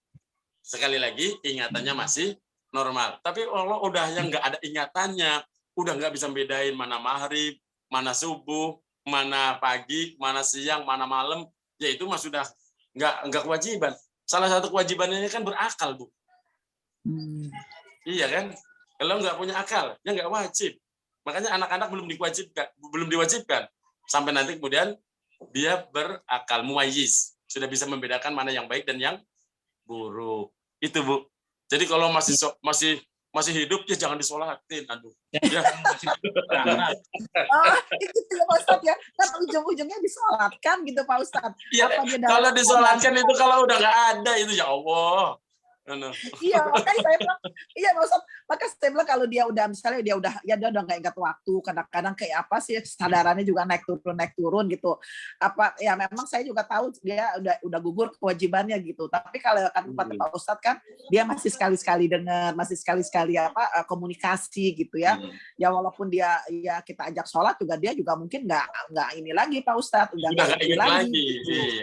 Sekali lagi, ingatannya masih normal. Tapi kalau udah yang nggak ada ingatannya, udah nggak bisa bedain mana maghrib, mana subuh, mana pagi, mana siang, mana malam, ya itu mah sudah nggak kewajiban. Salah satu kewajibannya kan berakal, Bu. Iya kan? Kalau nggak punya akal, ya nggak wajib. Makanya anak-anak belum diwajibkan. Sampai nanti kemudian dia berakal, mumayyiz. Sudah bisa membedakan mana yang baik dan yang buruk. Itu, Bu. Jadi kalau masih hidup, ya jangan disolatin. Aduh. Ya. Itu ya Pak Ustadz ya. Kan ujung-ujungnya disolatkan gitu Pak Ustadz. Ya, kalau disolatkan itu kalau udah nggak ada, itu ya Allah. Iya, makanya saya bilang, iya Pak Ustadz, maka saya bilang kalau dia udah misalnya dia udah nggak ingat waktu, kadang-kadang kayak apa sih kesadarannya juga naik turun gitu. Apa ya memang saya juga tahu dia udah gugur kewajibannya gitu. Tapi kalau kata Pak Ustadz kan dia masih sekali-sekali dengar, masih sekali-sekali komunikasi gitu ya. Ya walaupun dia ya kita ajak sholat juga dia juga mungkin nggak ini lagi Pak Ustadz, udah nggak ini lagi. Gitu.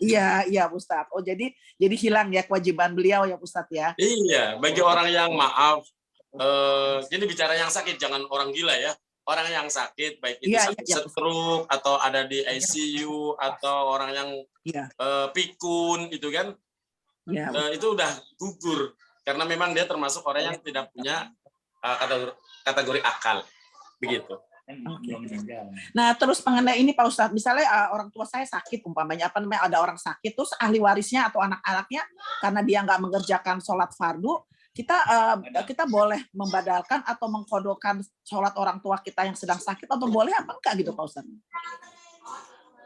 Iya Ustadz. Oh jadi hilang ya kewajiban beliau ya Ustadz ya. Iya, bagi orang yang maaf, ini bicara yang sakit, jangan orang gila ya. Orang yang sakit, baik itu sakit stroke atau ada di ICU atau orang yang pikun, itu kan, itu udah gugur karena memang dia termasuk orang yang tidak punya kategori akal, begitu. Nah terus mengenai ini Pak Ustadz, misalnya orang tua saya sakit umpamanya ada orang sakit terus ahli warisnya atau anak-anaknya karena dia nggak mengerjakan sholat fardu, kita boleh membadalkan atau mengkodokan sholat orang tua kita yang sedang sakit atau boleh apa enggak gitu Pak Ustadz?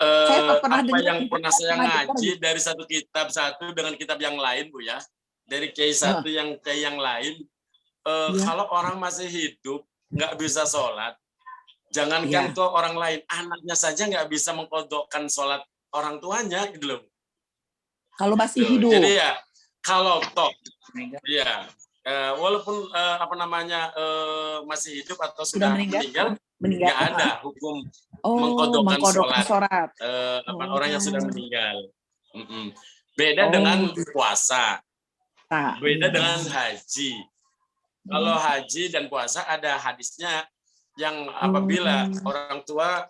Saya pernah saya ngaji dari satu kitab satu dengan kitab yang lain Bu ya, dari kiai satu yang kiai yang lain, kalau orang masih hidup nggak bisa sholat, jangankan tuh orang lain, anaknya saja nggak bisa mengkodokkan sholat orang tuanya gitu loh. Kalau masih hidup. Jadi ya kalau toh, ya walaupun masih hidup atau sudah meninggal nggak ada hukum mengkodokkan sholat orang yang sudah meninggal. Beda dengan puasa, beda dengan haji. Kalau haji dan puasa ada hadisnya. Yang apabila orang tua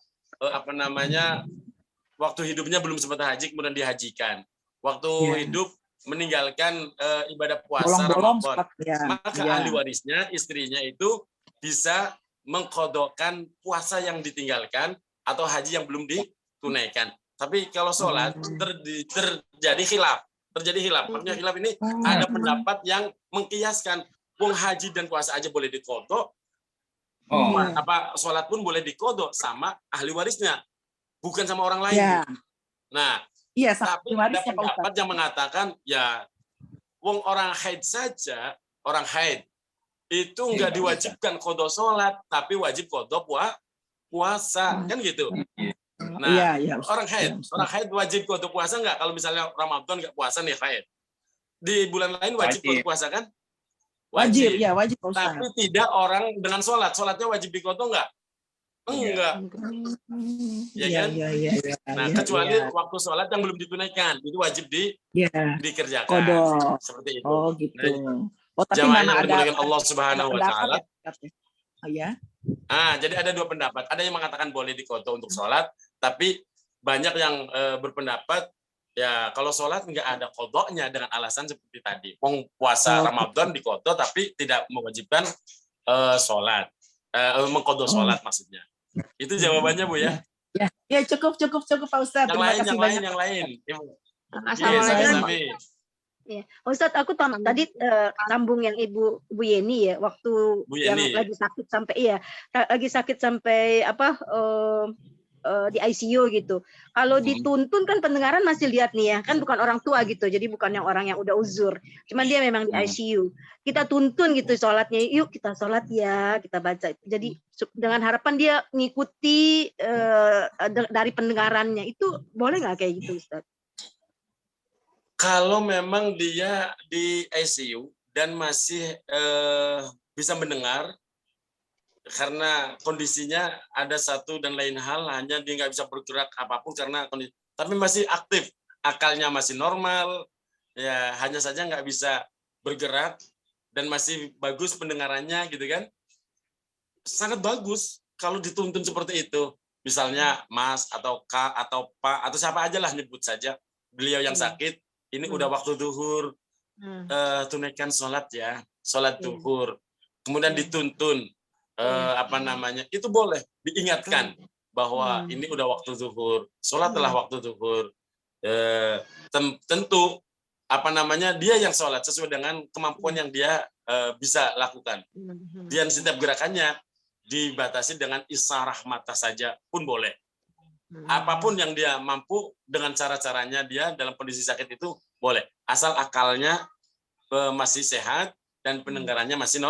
waktu hidupnya belum sempat haji kemudian dihajikan, waktu hidup meninggalkan ibadah puasa Ramadan, maka ahli warisnya istrinya itu bisa mengkodokkan puasa yang ditinggalkan atau haji yang belum ditunaikan. Tapi kalau sholat terjadi khilaf, maksudnya khilaf ini ada pendapat yang mengkiaskan wong haji dan puasa aja boleh dikodok, sholat pun boleh dikodok sama ahli warisnya, bukan sama orang lain. Nah, tapi ada pendapat yang mengatakan ya, wong orang haid saja, orang haid itu nggak diwajibkan kodok sholat, tapi wajib kodok puasa, kan gitu. Nah, orang haid wajib kodok puasa nggak? Kalau misalnya Ramadan nggak puasa nih haid, di bulan lain wajib kodok puasa kan? Wajib. Wajib. Tapi tidak orang dengan sholatnya wajib dikodok nggak? Enggak. Ya kan? Iya. Nah, kecuali waktu sholat yang belum ditunaikan, itu wajib dikerjakan. Kodok. Seperti itu. Oh gitu. Nah, Tapi jamaah mana yang ada dimuliakan Allah Subhanahu wa pendapat taala. ya? Jadi ada dua pendapat. Ada yang mengatakan boleh dikodok untuk sholat, tapi banyak yang berpendapat ya kalau sholat nggak ada kodoknya dengan alasan seperti tadi. Puasa Ramadan dikodok tapi tidak mewajibkan sholat, mengkodok sholat maksudnya. Itu jawabannya Bu ya. Ya cukup Pak Ustadz. Yang lain. Assalamualaikum. Ya, Ustadz, aku tadi sambung yang Bu Yeni ya, waktu yang lagi sakit sampai di ICU gitu. Kalau dituntun kan pendengaran masih lihat nih ya, kan bukan orang tua gitu, jadi bukan yang orang yang udah uzur. Cuman dia memang di ICU. Kita tuntun gitu sholatnya, yuk kita sholat ya, kita baca. Jadi dengan harapan dia ngikuti dari pendengarannya, itu boleh nggak kayak gitu Ustadz? Kalau memang dia di ICU dan masih bisa mendengar, karena kondisinya ada satu dan lain hal, hanya dia nggak bisa bergerak apapun karena kondisi, tapi masih aktif, akalnya masih normal, ya hanya saja nggak bisa bergerak dan masih bagus pendengarannya gitu kan, sangat bagus kalau dituntun seperti itu. Misalnya Mas atau Kak atau Pak atau siapa aja lah nyebut saja beliau yang sakit, ini udah waktu zuhur, tunaikan sholat ya, sholat zuhur, kemudian dituntun. Itu boleh diingatkan bahwa ini udah waktu zuhur, sholatlah waktu zuhur. Tentu dia yang sholat sesuai dengan kemampuan yang dia bisa lakukan. Dan setiap gerakannya dibatasi dengan isarah mata saja pun boleh. Apapun yang dia mampu dengan cara-caranya dia dalam kondisi sakit itu boleh, asal akalnya masih sehat dan pendengarannya masih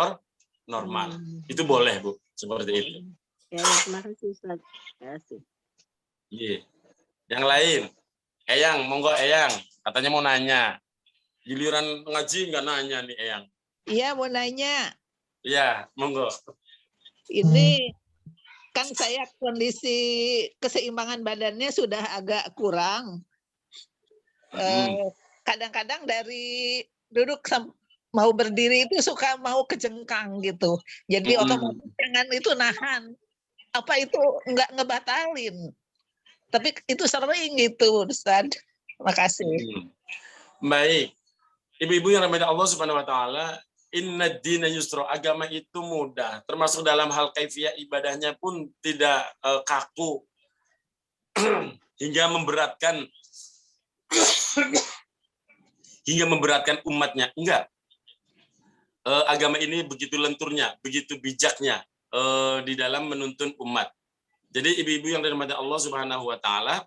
normal. Itu boleh Bu, seperti itu. Ya, terima kasih Ustaz. Terima kasih. Iya. Yang lain, Eyang, monggo Eyang, katanya mau nanya. Giliran ngaji nggak nanya nih Eyang. Iya, mau nanya. Iya, monggo. Ini kan saya kondisi keseimbangan badannya sudah agak kurang. Kadang-kadang dari duduk mau berdiri itu suka mau kejengkang gitu. Jadi otomatis tangan itu nahan. Apa itu nggak ngebatalin. Tapi itu sering gitu, Ustaz. Terima kasih. Baik. Ibu-ibu yang namanya Allah Subhanahu wa taala, inna dina yusra, agama itu mudah. Termasuk dalam hal kaifiyah ibadahnya pun tidak kaku hingga memberatkan umatnya. Enggak. Agama ini begitu lenturnya, begitu bijaknya di dalam menuntun umat. Jadi ibu-ibu yang dirahmati Allah Subhanahu wa taala,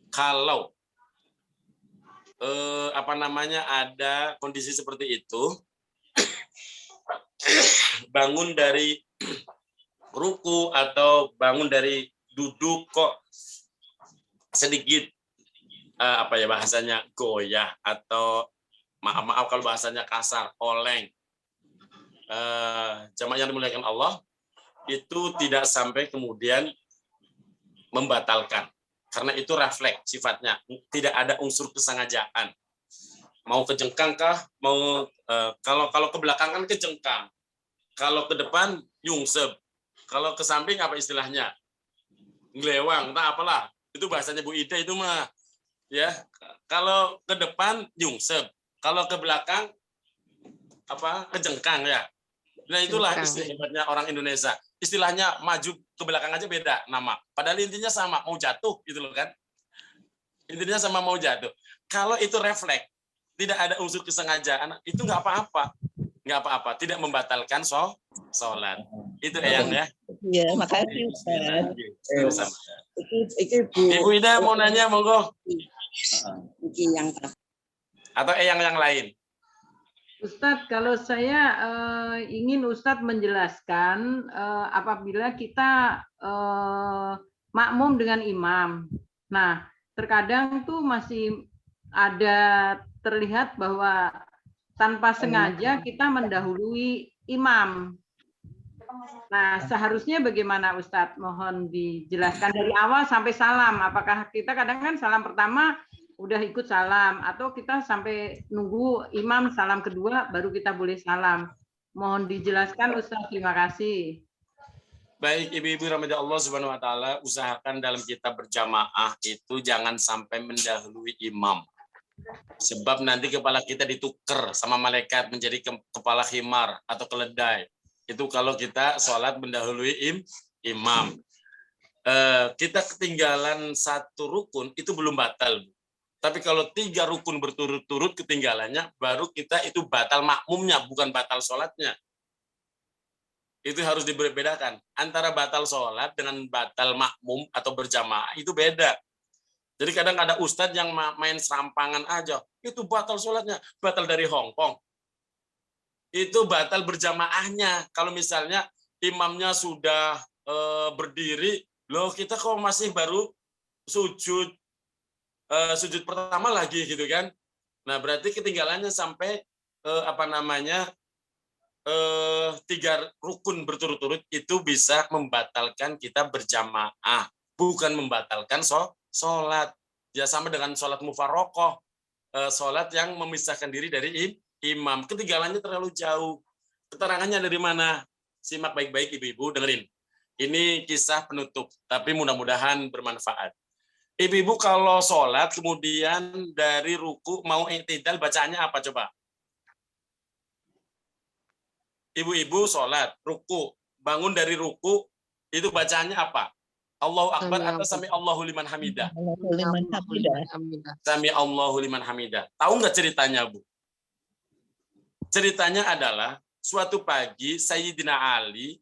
kalau ada kondisi seperti itu, bangun dari ruku atau bangun dari duduk kok sedikit bahasanya goyah atau maaf kalau bahasanya kasar, oleng. Jamaah yang dimuliakan Allah, itu tidak sampai kemudian membatalkan, karena itu refleks sifatnya, tidak ada unsur kesengajaan. Mau kejengkang kah, mau kalau ke belakang kan kejengkang, kalau ke depan yungsep, kalau ke samping apa istilahnya, ngelewang, entah apalah, itu bahasanya Bu Ida itu mah ya. Kalau ke depan yungsep, kalau ke belakang kejengkang ya. Nah itulah istilahnya orang Indonesia. Istilahnya maju ke belakang aja beda nama. Padahal intinya sama, mau jatuh gitu loh kan. Intinya sama mau jatuh. Kalau itu refleks, tidak ada unsur kesengajaan, itu nggak apa-apa. Nggak apa-apa, tidak membatalkan sholat. Itu Eyang ya. Iya, makasih Ustaz. Ibu Ida mau nanya, monggo. Atau Eyang yang lain. Ustadz, kalau saya ingin Ustadz menjelaskan apabila kita makmum dengan imam. Nah, terkadang tuh masih ada terlihat bahwa tanpa sengaja kita mendahului imam. Nah, seharusnya bagaimana Ustadz? Mohon dijelaskan dari awal sampai salam. Apakah kita kadang kan salam pertama udah ikut salam, atau kita sampai nunggu imam salam kedua baru kita boleh salam? Mohon dijelaskan Ustadz, terima kasih. Baik, ibu-ibu rahmati Allah Subhanahu wa taala, usahakan dalam kita berjamaah itu jangan sampai mendahului imam. Sebab nanti kepala kita ditukar sama malaikat menjadi kepala khimar atau keledai. Itu kalau kita sholat mendahului imam. Kita ketinggalan satu rukun itu belum batal. Tapi kalau 3 rukun berturut-turut ketinggalannya, baru kita itu batal makmumnya, bukan batal sholatnya. Itu harus dibedakan. Antara batal sholat dengan batal makmum atau berjamaah itu beda. Jadi kadang ada ustadz yang main serampangan aja, itu batal sholatnya, batal dari Hong Kong. Itu batal berjamaahnya. Kalau misalnya imamnya sudah berdiri, loh kita kok masih baru sujud pertama lagi gitu kan? Nah berarti ketinggalannya sampai 3 rukun berturut-turut itu bisa membatalkan kita berjamaah, bukan membatalkan sholat. Ya sama dengan sholat mufarokoh, sholat yang memisahkan diri dari imam, ketinggalannya terlalu jauh. Keterangannya dari mana? Simak baik-baik ibu-ibu, dengerin. Ini kisah penutup, tapi mudah-mudahan bermanfaat. Ibu-ibu kalau sholat kemudian dari ruku mau i'tidal bacaannya apa coba? Ibu-ibu sholat, ruku, bangun dari ruku, itu bacaannya apa? Allahu Akbar atau Sami Allahu liman hamidah? Sami Allahu liman hamidah. Tahu nggak ceritanya, Bu? Ceritanya adalah suatu pagi Sayyidina Ali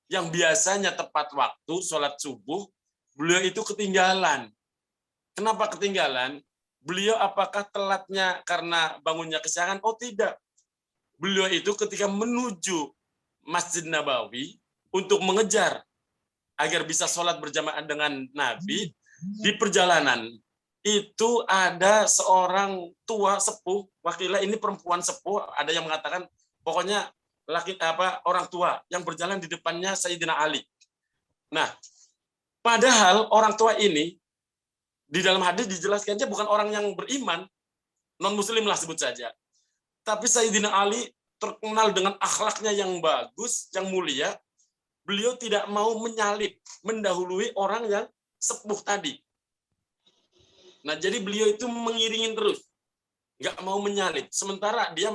yang biasanya tepat waktu sholat subuh, beliau itu ketinggalan. Kenapa ketinggalan? Beliau apakah telatnya karena bangunnya kesiangan? Oh tidak. Beliau itu ketika menuju Masjid Nabawi untuk mengejar agar bisa sholat berjamaah dengan Nabi, di perjalanan itu ada seorang tua sepuh, wakilah ini perempuan sepuh, ada yang mengatakan pokoknya orang tua yang berjalan di depannya Sayyidina Ali. Nah, padahal orang tua ini di dalam hadis dijelaskannya bukan orang yang beriman, non muslim lah sebut saja. Tapi Sayyidina Ali terkenal dengan akhlaknya yang bagus, yang mulia. Beliau tidak mau menyalip, mendahului orang yang sepuh tadi. Nah, jadi beliau itu mengiringin terus. Nggak mau menyalip. Sementara dia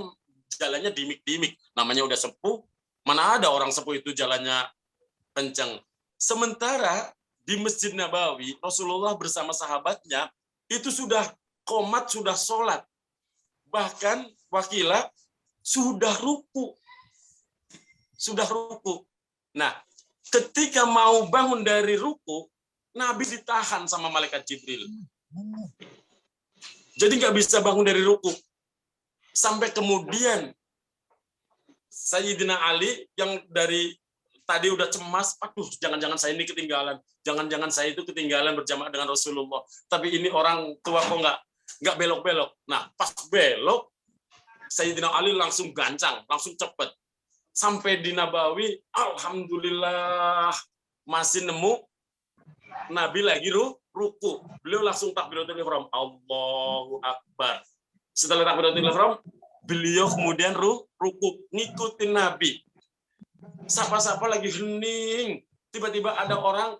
jalannya dimik-dimik. Namanya udah sepuh, mana ada orang sepuh itu jalannya kencang. Sementara di Masjid Nabawi, Rasulullah bersama sahabatnya, itu sudah qomat, sudah sholat. Bahkan wakilah sudah ruku. Sudah ruku. Nah, ketika mau bangun dari ruku, Nabi ditahan sama malaikat Jibril. Jadi nggak bisa bangun dari ruku. Sampai kemudian Sayyidina Ali yang dari tadi udah cemas, aduh jangan-jangan saya ini ketinggalan. Jangan-jangan saya itu ketinggalan berjamaah dengan Rasulullah. Tapi ini orang tua kok nggak belok-belok. Nah, pas belok, Sayyidina Ali langsung gancang, langsung cepet. Sampai di Nabawi, alhamdulillah masih nemu Nabi lagi ruku. Beliau langsung takbiratul ihram, Allahu Akbar. Setelah takbiratul ihram, beliau kemudian ruku, ngikutin Nabi. Sapa-sapa lagi hening. Tiba-tiba ada orang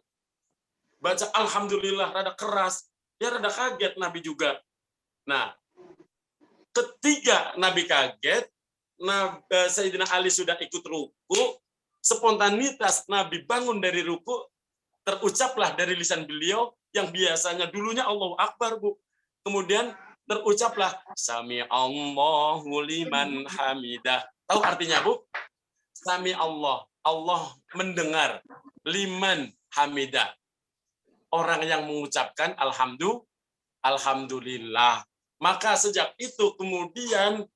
baca alhamdulillah rada keras. Ya rada kaget Nabi juga. Nah, ketika Nabi kaget, Sayyidina Ali sudah ikut ruku, spontanitas Nabi bangun dari ruku, terucaplah dari lisan beliau yang biasanya dulunya Allahu Akbar, Bu. Kemudian terucaplah Sami Allahu liman hamidah. Tahu artinya, Bu? Sami Allah, Allah mendengar, liman hamidah. Orang yang mengucapkan alhamdulillah. Maka sejak itu kemudian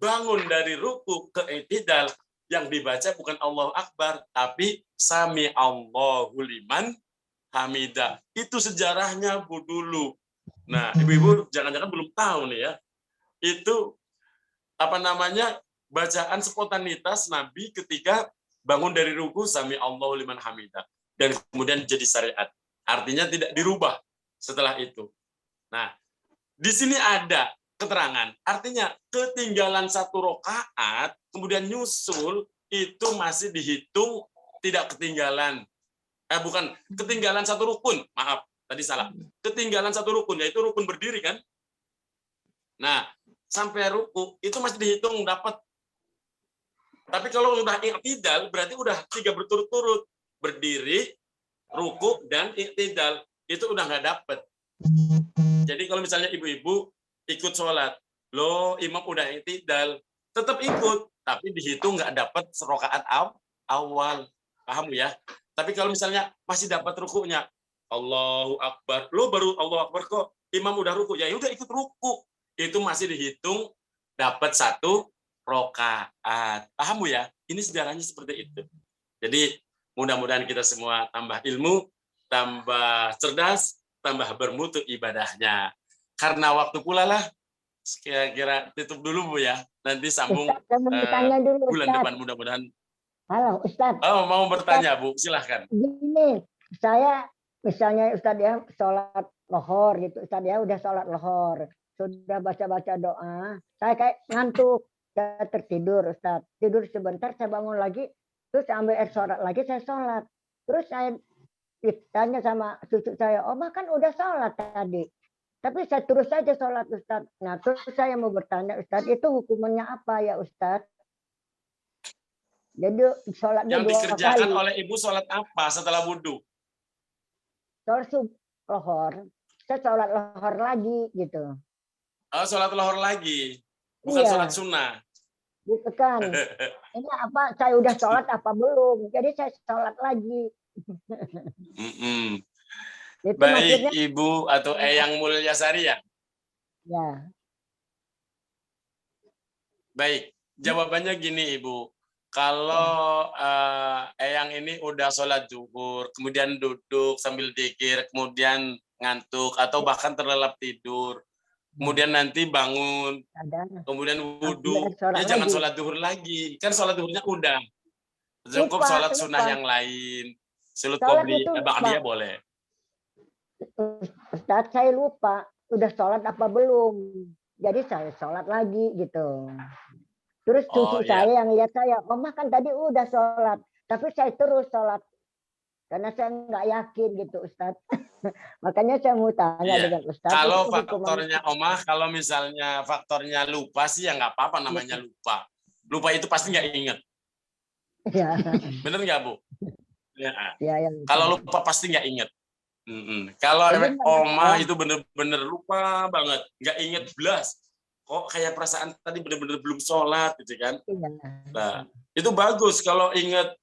bangun dari ruku ke i'tidal, yang dibaca bukan Allahu Akbar, tapi Sami Allahu liman hamidah. Itu sejarahnya, Bu, dulu. Nah, ibu-ibu jangan-jangan belum tahu nih ya. Itu bacaan spontanitas Nabi ketika bangun dari ruku sami Allahu liman hamidah, dan kemudian jadi syariat. Artinya tidak dirubah setelah itu. Nah, di sini ada keterangan. Artinya ketinggalan 1 rakaat kemudian nyusul itu masih dihitung tidak ketinggalan. Bukan ketinggalan 1 rukun. Maaf, tadi salah. Ketinggalan 1 rukun, yaitu rukun berdiri kan. Nah, sampai ruku itu masih dihitung dapat. Tapi kalau udah i'tidal berarti udah 3 berturut-turut. Berdiri, ruku, dan i'tidal. Itu udah nggak dapat. Jadi kalau misalnya ibu-ibu ikut sholat, loh imam udah i'tidal, tetap ikut. Tapi dihitung nggak dapat rakaat awal. Paham ya? Tapi kalau misalnya masih dapat rukunya, Allahu Akbar. Lo baru Allahu Akbar kok, imam udah ruku. Ya udah ikut ruku. Itu masih dihitung dapat 1 rakaat. Paham ya? Ini sejarahnya seperti itu. Jadi mudah-mudahan kita semua tambah ilmu, tambah cerdas, tambah bermutu ibadahnya. Karena waktu pula lah, kira-kira tutup dulu Bu ya. Nanti sambung dulu, bulan Ustaz. depan mudah-mudahan. Halo Ustaz. Oh, mau bertanya Bu, silahkan. Gini, saya misalnya Ustaz ya sholat lohor gitu, Ustaz ya udah sholat lohor, sudah baca-baca doa, saya kayak ngantuk, saya tertidur Ustaz, tidur sebentar, saya bangun lagi, terus saya ambil air sholat lagi, saya sholat, terus saya ditanya sama cucu saya, Oma kan udah sholat tadi, tapi saya terus saja sholat Ustaz. Nah terus saya mau bertanya Ustaz, itu hukumannya apa ya Ustaz? Jadi sholatnya Yang 2 dikerjakan kali. oleh ibu sholat apa setelah wudhu? Sholat lohor, saya sholat lohor lagi gitu. Oh, sholat lohor lagi, bukan Iya. sholat sunnah. Bukan. Ini apa? Saya udah sholat apa belum? Jadi saya sholat lagi. Itu Baik, maksudnya, Ibu atau Eyang Mulyasari ya? ya. Baik, jawabannya gini Ibu. Kalau Eyang ini udah sholat zuhur, kemudian duduk sambil zikir, kemudian ngantuk, atau bahkan terlelap tidur, kemudian nanti bangun, kemudian wudhu, ya jangan sholat zuhur lagi. Kan sholat zuhurnya udah. Cukup sholat sunnah yang lain. Sholat qobliyah, ba'diyah boleh. Ustaz, saya lupa. Udah sholat apa belum? Jadi saya sholat lagi gitu. Terus cucu saya yang lihat saya, Oma kan tadi udah sholat. Tapi saya terus sholat. Karena saya nggak yakin gitu Ustaz. Makanya saya mau tanya dengan Ustaz. Kalau faktornya Oma, kalau misalnya faktornya lupa sih ya nggak apa-apa namanya lupa. Lupa itu pasti nggak inget. Ya. Bener nggak Bu? Ya. Yang kalau lupa pasti nggak inget. Kalau Oma itu bener-bener lupa banget, nggak inget belas. Kok kayak perasaan tadi bener-bener belum sholat gitu kan? Nah, itu bagus kalau inget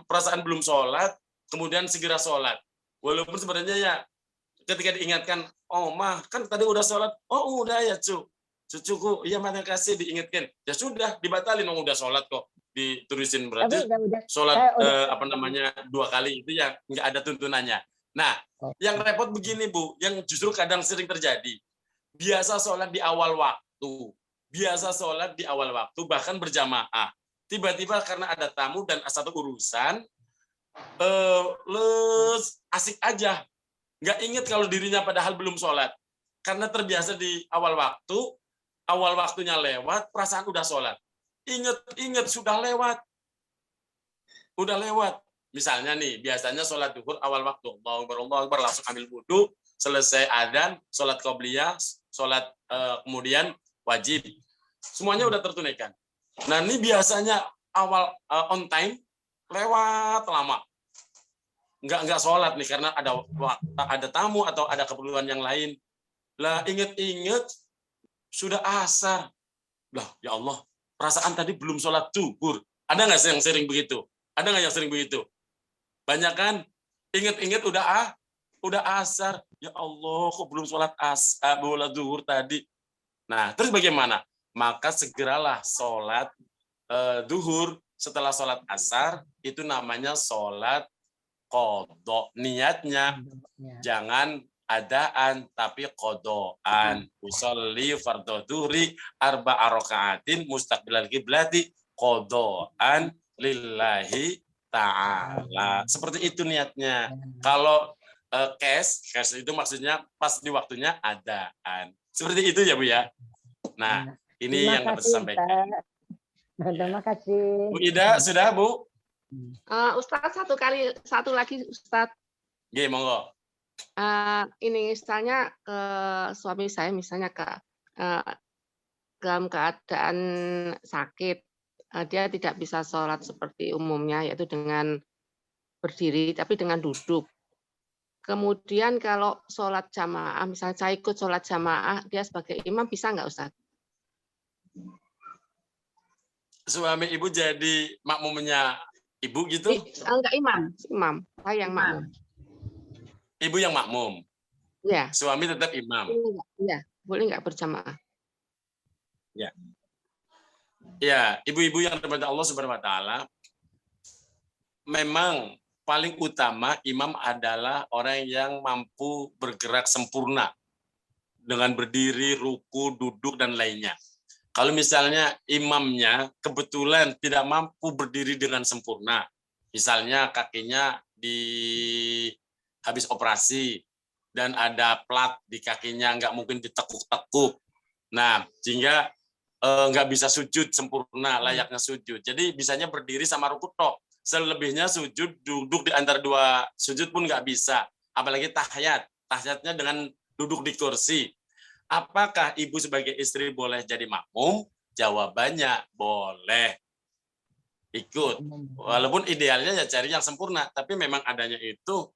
perasaan belum sholat, kemudian segera sholat. Walaupun sebenarnya ya ketika diingatkan, Oma kan tadi udah sholat, oh udah ya cucuku, iya terima kasih diingatkan. Ya sudah dibatalin, udah sholat kok. Ditulisin berarti sholat 2 kali itu ya nggak ada tuntunannya. Nah, yang repot begini Bu, yang justru kadang sering terjadi. Biasa sholat di awal waktu, bahkan berjamaah. Tiba-tiba karena ada tamu dan satu urusan, asik aja. Nggak ingat kalau dirinya padahal belum sholat. Karena terbiasa di awal waktunya lewat, perasaan udah sholat. Ingat sudah lewat. Misalnya nih, biasanya sholat zuhur awal waktu. Allahu Akbar, langsung ambil wudhu, selesai adzan, sholat qobliyah, sholat kemudian wajib. Semuanya udah tertunaikan. Nah ini biasanya awal on time, lewat lama. Nggak sholat nih, karena ada tamu atau ada keperluan yang lain. Lah inget sudah asar. Lah ya Allah, perasaan tadi belum sholat zuhur. Ada nggak yang sering begitu? Banyak kan? Ingat udah asar. Ya Allah, kok belum sholat zuhur tadi. Nah, terus bagaimana? Maka segeralah sholat zuhur setelah sholat asar, itu namanya sholat qadha. Niatnya jangan adaan, tapi qadhaan. Usolli fardhu dhuhri 4 raka'atin mustaqbilal qiblati qadhaan lillahi ta'ala. Seperti itu niatnya. Kalau cash itu maksudnya pas di waktunya adaan. Seperti itu ya Bu ya. Nah, ini yang dapat disampaikan. Terima kasih. Bu Ida, sudah Bu? Ustadz, satu lagi Ustadz. Oke, monggo. Ini misalnya suami saya misalnya dalam keadaan sakit, dia tidak bisa sholat seperti umumnya, yaitu dengan berdiri, tapi dengan duduk. Kemudian kalau sholat jamaah, misalnya saya ikut sholat jamaah, dia sebagai imam bisa nggak Ustaz? Suami ibu jadi makmumnya ibu gitu? Enggak imam, saya yang makmum. Ibu yang makmum? Ya. Suami tetap imam? Iya, boleh nggak berjamaah? Ya. Ya, ibu-ibu yang dirahmati Allah Subhanahu wa taala, memang paling utama imam adalah orang yang mampu bergerak sempurna dengan berdiri, ruku, duduk dan lainnya. Kalau misalnya imamnya kebetulan tidak mampu berdiri dengan sempurna, misalnya kakinya habis operasi dan ada plat di kakinya, nggak mungkin ditekuk-tekuk. Nah, sehingga nggak bisa sujud sempurna, layaknya sujud. Jadi bisanya berdiri sama ruku tok. Selebihnya sujud, duduk di antara dua sujud pun nggak bisa. Apalagi tahiyat. Tahiyatnya dengan duduk di kursi. Apakah ibu sebagai istri boleh jadi makmum? Jawabannya boleh. Ikut. Walaupun idealnya ya cari yang sempurna. Tapi memang adanya itu,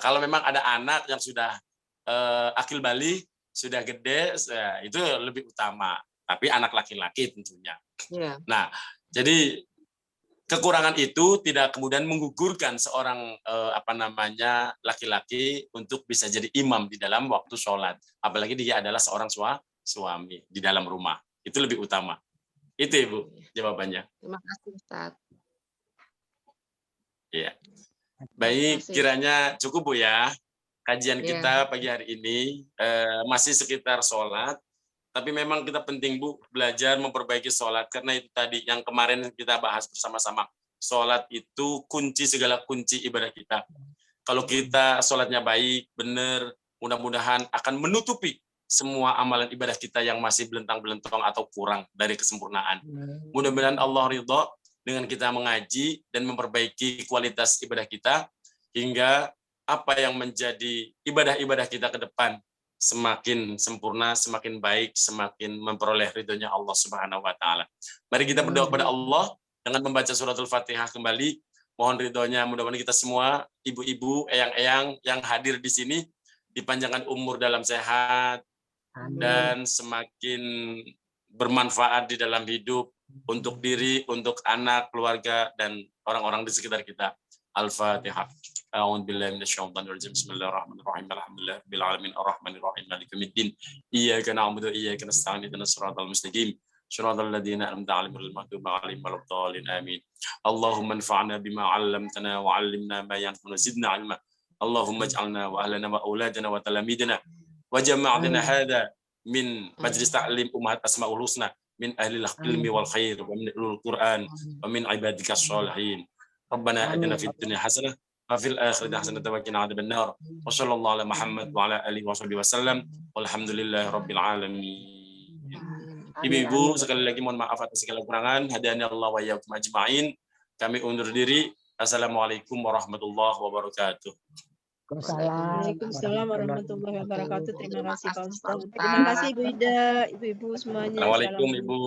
kalau memang ada anak yang sudah akil balik, sudah gede, itu lebih utama. Tapi anak laki-laki tentunya. Yeah. Nah, jadi kekurangan itu tidak kemudian menggugurkan seorang laki-laki untuk bisa jadi imam di dalam waktu sholat. Apalagi dia adalah seorang suami di dalam rumah. Itu lebih utama. Itu Ibu jawabannya. Terima kasih Ustaz. Iya. Baik, kiranya cukup Bu ya. Kajian kita pagi hari ini masih sekitar sholat. Tapi memang kita penting Bu belajar memperbaiki sholat, karena itu tadi yang kemarin kita bahas bersama-sama. Sholat itu kunci segala kunci ibadah kita. Kalau kita sholatnya baik, benar, mudah-mudahan akan menutupi semua amalan ibadah kita yang masih belentang-belentong atau kurang dari kesempurnaan. Mudah-mudahan Allah ridho dengan kita mengaji dan memperbaiki kualitas ibadah kita, hingga apa yang menjadi ibadah-ibadah kita ke depan semakin sempurna, semakin baik, semakin memperoleh ridhonya Allah Subhanahu wa taala. Mari kita berdoa kepada Allah dengan membaca suratul Fatihah kembali. Mohon ridhonya, mudah-mudahan kita semua, ibu-ibu, eyang-eyang yang hadir di sini, dipanjangkan umur dalam sehat, dan semakin bermanfaat di dalam hidup untuk diri, untuk anak, keluarga, dan orang-orang di sekitar kita. Al-Fatihah. A'udzu billahi minasyaitonir rajim. Bismillahirrahmanirrahim. Alhamdulillahirabbil alamin arrahmanir rahim maliki yaumiddin. Iyyaka na'budu wa iyyaka nasta'in. Ihdinas siratal mustaqim. Shiratal ladzina an'amta 'alaihim ghairil maghdubi 'alaihim waladdallin. Amin. Allahumma anfa'na bima 'allamtana wa 'allimna ma yanfa'una zidna 'ilma. Allahumma ij'alna wa ahlana wa auladana wa talamidana wa jama'na hadha min majlis ta'lim ummahat asmaul husna min ahlil ilmi wal khair wa min ulul Qur'an wa min ibadikas sholihin. Rabbana atina fid dunya hasanah wa fil akhirati hasanah wa qina adzabannar. Wa sallallahu ala Muhammad wa ala alihi wasallam. Walhamdulillahi rabbil alamin. Ibu-ibu sekali lagi mohon maaf atas segala kekurangan. Hadani Allah wa iyyakum ajma'in. Kami undur diri. Assalamualaikum warahmatullahi wabarakatuh. Waalaikumsalam warahmatullahi wabarakatuh. Terima kasih Pak Ustaz. Terima kasih Ibu Ida, ibu-ibu semuanya. Assalamualaikum Ibu.